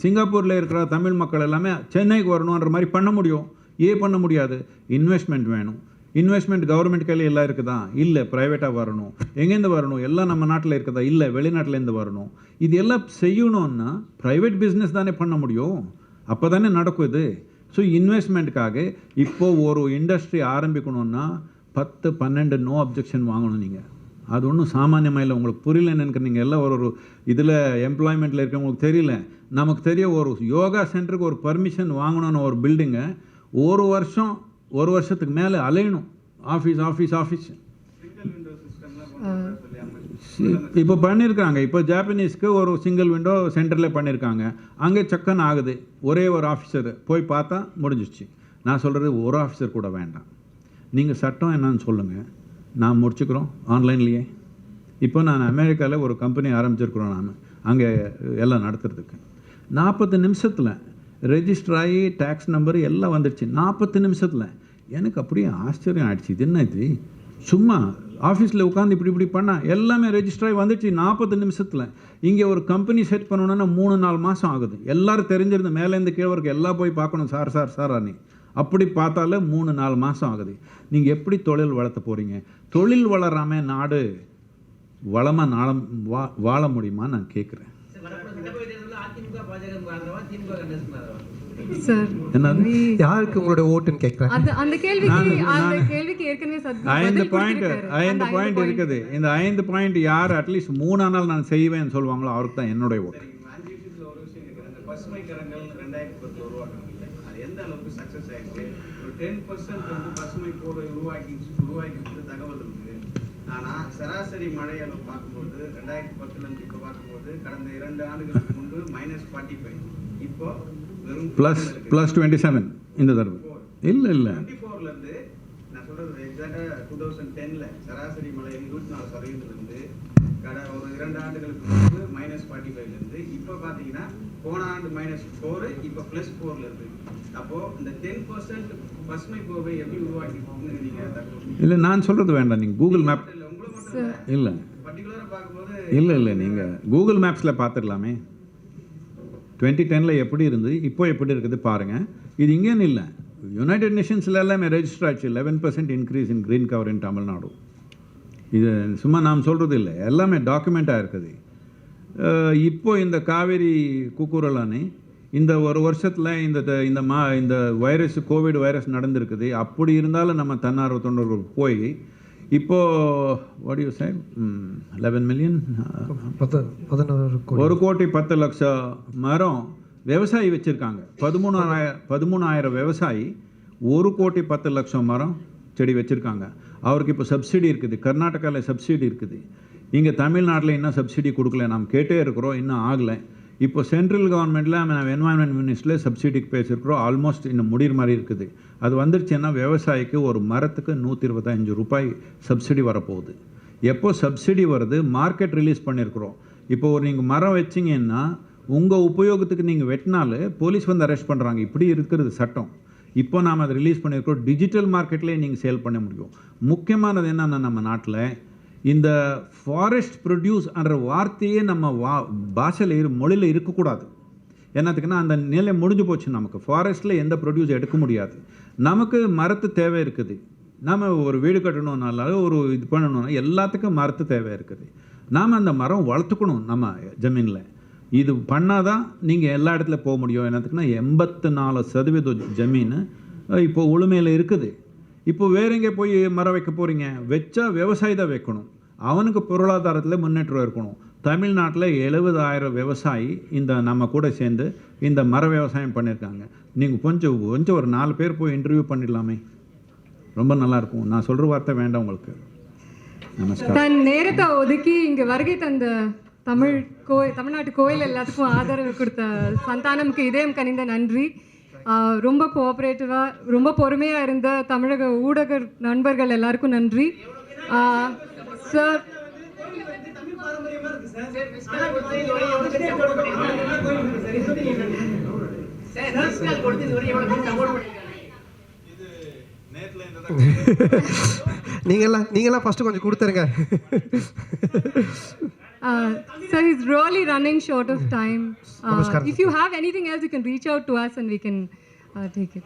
சிங்கப்பூரில் இருக்கிற தமிழ் மக்கள் எல்லாமே சென்னைக்கு வரணுன்ற மாதிரி பண்ண முடியும். ஏன் பண்ண முடியாது? இன்வெஸ்ட்மெண்ட் வேணும். இன்வெஸ்ட்மெண்ட் கவர்மெண்ட் கையில் எல்லாம் இருக்குதா? இல்லை, ப்ரைவேட்டாக வரணும். எங்கேருந்து வரணும்? எல்லாம் நம்ம நாட்டில் இருக்குதா? இல்லை, வெளிநாட்டிலேருந்து வரணும். இது எல்லாம் செய்யணுன்னா ப்ரைவேட் பிஸ்னஸ் தானே பண்ண முடியும். அப்போ தானே நடக்கும் இது. ஸோ இன்வெஸ்ட்மெண்ட்டுக்காக இப்போது ஒரு இண்டஸ்ட்ரி ஆரம்பிக்கணுன்னா 10-12 நோ அப்ஜெக்ஷன் வாங்கணும். நீங்கள் அது ஒன்றும் சாமானியமாக இல்லை. உங்களுக்கு புரியலன்னு நினைக்கிறேன். நீங்கள் எல்லாம் ஒரு இதில் எம்ப்ளாய்மெண்ட்டில் இருக்கவங்களுக்கு தெரியல. நமக்கு தெரிய ஒரு யோகா சென்டருக்கு ஒரு பர்மிஷன் வாங்கணும்னு ஒரு பில்டிங்கை ஒரு வருஷத்துக்கு மேலே அலையணும். ஆஃபீஸ் இப்போ பண்ணியிருக்காங்க. இப்போ ஜாப்பனீஸ்க்கு ஒரு சிங்கிள் விண்டோ சென்டரில் பண்ணியிருக்காங்க. அங்கே சக்கன் ஆகுது. ஒரே ஒரு ஆஃபீஸர் போய் பார்த்தா முடிஞ்சிச்சு. நான் சொல்கிறது ஒரு ஆஃபீஸர் கூட வேண்டாம். நீங்கள் சட்டம் என்னன்னு சொல்லுங்கள், நான் முடிச்சுக்கிறோம் ஆன்லைன்லேயே. இப்போ நான் அமெரிக்காவில் ஒரு கம்பெனி ஆரம்பிச்சிருக்கிறோம். நான் அங்கே எல்லாம் நடத்துறதுக்கு 40 நிமிஷத்தில் ரெஜிஸ்டர் ஆகி டேக்ஸ் நம்பர் எல்லாம் வந்துடுச்சு. 40 நிமிஷத்தில். எனக்கு அப்படியே ஆச்சரியம் ஆகிடுச்சு. இது என்ன இது, சும்மா ஆஃபீஸில் உட்காந்து இப்படி பண்ணால் எல்லாமே ரெஜிஸ்டர் ஆகி வந்துடுச்சு 40 நிமிஷத்தில். இங்கே ஒரு கம்பெனி செட் பண்ணணுன்னா 3-4 மாதம் ஆகுது. எல்லோரும் தெரிஞ்சிருந்து மேலேருந்து கீழே வரைக்கும் எல்லாம் போய் பார்க்கணும் சார் அண்ணி. அப்படி பார்த்தாலே 3-4 மாதம் ஆகுது. நீங்கள் எப்படி தொழில் வளர்த்த போகிறீங்க? தொழில் வளராமல் நாடு வளமாக வாழ முடியுமா நான் கேட்குறேன். சார் என்னது யாருக்கு உங்களோட ஓட்டுன்னு கேட்குறேன். அந்த கேள்விக்கு ஏற்கனவே ஐந்து பாயிண்ட் இருக்குது. இந்த 5 பாயிண்ட் யார் அட்லீஸ்ட் 3 நாள் நான் செய்வேன்னு சொல்லுவாங்களோ அவருக்கு தான் என்னுடைய ஓட்டு. ஒரு விஷயம் இருக்குது. அந்த பசுமை கரங்கள் 2010 உருவாக்குறாங்க. அது எந்த அளவுக்கு சக்ஸஸ் ஆயிடுச்சு? ஒரு 10% வந்து பசுமை கோவை உருவாக்கி தகவல் இருக்குது. ஆனால் சராசரி மழை அளவு பார்க்கும்போது 2010 இப்போ பார்க்கும்போது கடந்த 2 ஆண்டுகளுக்கு முன்பு -45, இப்போ வெறும் +27 இந்த தடவை. இல்லை 24லேருந்து நான் சொல்கிறது எக்ஸாக்டாக 2010 சராசரி மழை 24% ஒரு 2 ஆண்டுகளுக்கு முன்பு -45லேருந்து இப்போ பார்த்தீங்கன்னா போன ஆண்டு -4, இப்போ +4 அப்போது இந்த 10% பசுமை கோவை எப்படி உருவாக்கிருக்குன்னு நீங்கள் இல்லை நான் சொல்கிறது வேண்டாம். நீங்கள் கூகுள் மேப் இல்லை பர்டிகுலராக பார்க்கும்போது இல்லை நீங்கள் கூகுள் மேப்ஸில் பார்த்துடலாமே. 2010 எப்படி இருந்தது, இப்போ எப்படி இருக்குது பாருங்கள். இது இங்கேன்னு இல்லை, யுனைடெட் நேஷன்ஸில் எல்லாமே ரெஜிஸ்டர் ஆச்சு. 11% இன்க்ரீஸ் இன் க்ரீன் கவர் இன் தமிழ்நாடு. இது சும்மா நாம் சொல்கிறது இல்லை, எல்லாமே டாக்குமெண்ட்டாக இருக்குது. இப்போ இந்த காவேரி கூக்குரல் அணை இந்த ஒரு வருஷத்தில் இந்த வைரஸ் கோவிட் வைரஸ் நடந்திருக்குது. அப்படி இருந்தாலும் நம்ம தன்னார்வ தொண்டர்கள் போய் இப்போது வாட் யூ சே 11 மில்லியன் 1,10,00,000 மரம் விவசாயி வச்சுருக்காங்க. 13,000 விவசாயி 1,10,00,000 மரம் செடி வச்சுருக்காங்க. அவருக்கு இப்போ சப்சிடி இருக்குது. கர்நாடகாவில் சப்சிடி இருக்குது. இங்கே தமிழ்நாட்டில் இன்னும் சப்சிடி கொடுக்கல. நாம் கேட்டே இருக்கிறோம், இன்னும் ஆகலை. இப்போ சென்ட்ரல் கவர்மெண்ட்டில் என்வாயன்மெண்ட் மினிஸ்டரில் சப்சிடிக்கு பேசியிருக்கிறோம். ஆல்மோஸ்ட் இன்னும் முடிகிற மாதிரி இருக்குது. அது வந்துருச்சுன்னா விவசாயிக்கு ஒரு மரத்துக்கு 125 ரூபாய் சப்சிடி வரப்போகுது. எப்போ சப்சிடி வருது, மார்க்கெட் ரிலீஸ் பண்ணியிருக்கிறோம். இப்போது நீங்கள் மரம் வச்சிங்கன்னா உங்கள் உபயோகத்துக்கு நீங்கள் வெட்டினாலே போலீஸ் வந்து அரெஸ்ட் பண்ணுறாங்க. இப்படி இருக்கிறது சட்டம். இப்போ நாம் அதை ரிலீஸ் பண்ணியிருக்கிறோம். டிஜிட்டல் மார்க்கெட்லேயே நீங்கள் சேல் பண்ண முடியும். முக்கியமானது என்னென்னா நம்ம நாட்டில் இந்த ஃபாரஸ்ட் ப்ரொடியூஸ் என்ற வார்த்தையே நம்ம பாஷையில் மொழியில் இருக்கக்கூடாது. என்னத்துக்குன்னா அந்த நிலை முடிஞ்சு போச்சு. நமக்கு ஃபாரஸ்ட்டில் எந்த ப்ரொடியூஸ் எடுக்க முடியாது. நமக்கு மரத்து தேவை இருக்குது. நம்ம ஒரு வீடு கட்டணுன்னாலும் ஒரு இது பண்ணணும்னா எல்லாத்துக்கும் மரத்து தேவை இருக்குது. நாம் அந்த மரம் வளர்த்துக்கணும் நம்ம ஜமீனில். இது பண்ணாதான் நீங்கள் எல்லா இடத்துல போக முடியும். என்னத்துக்குன்னா 84% ஜமீன் இப்போ உளுமையில் இருக்குது. இப்போ வேற எங்கே போய் மரம் வைக்க போகிறீங்க? வச்சா விவசாயி தான் வைக்கணும். அவனுக்கு பொருளாதாரத்தில் முன்னேற்றம் இருக்கணும். தமிழ்நாட்டில் 70,000 விவசாயி இந்த நம்ம கூட சேர்ந்து இந்த மர விவசாயம் பண்ணியிருக்காங்க. நீங்கள் கொஞ்சம் ஒரு 4 பேர் போய் இன்டர்வியூ பண்ணிடலாமே, ரொம்ப நல்லாயிருக்கும். நான் சொல்கிற வார்த்தை வேண்டாம் உங்களுக்கு. நமஸ்காரம். தன் நேரத்தை ஒதுக்கி இங்கே வருகை தந்த தமிழ்நாட்டு கோயில் எல்லாத்துக்கும் ஆதரவு கொடுத்த சந்தானமுக்கு இதயம் கனிந்த நன்றி. ரொம்ப கோஆப்ரேட்டிவாக ரொம்ப பொறுமையாக இருந்த தமிழக ஊடக நண்பர்கள் எல்லாருக்கும் நன்றி. சார் நீங்களாம் ஃபஸ்ட்டு கொஞ்சம் கொடுத்துருங்க. Sir, he's really running short of time. If you have anything else, you can reach out to us and we can take it.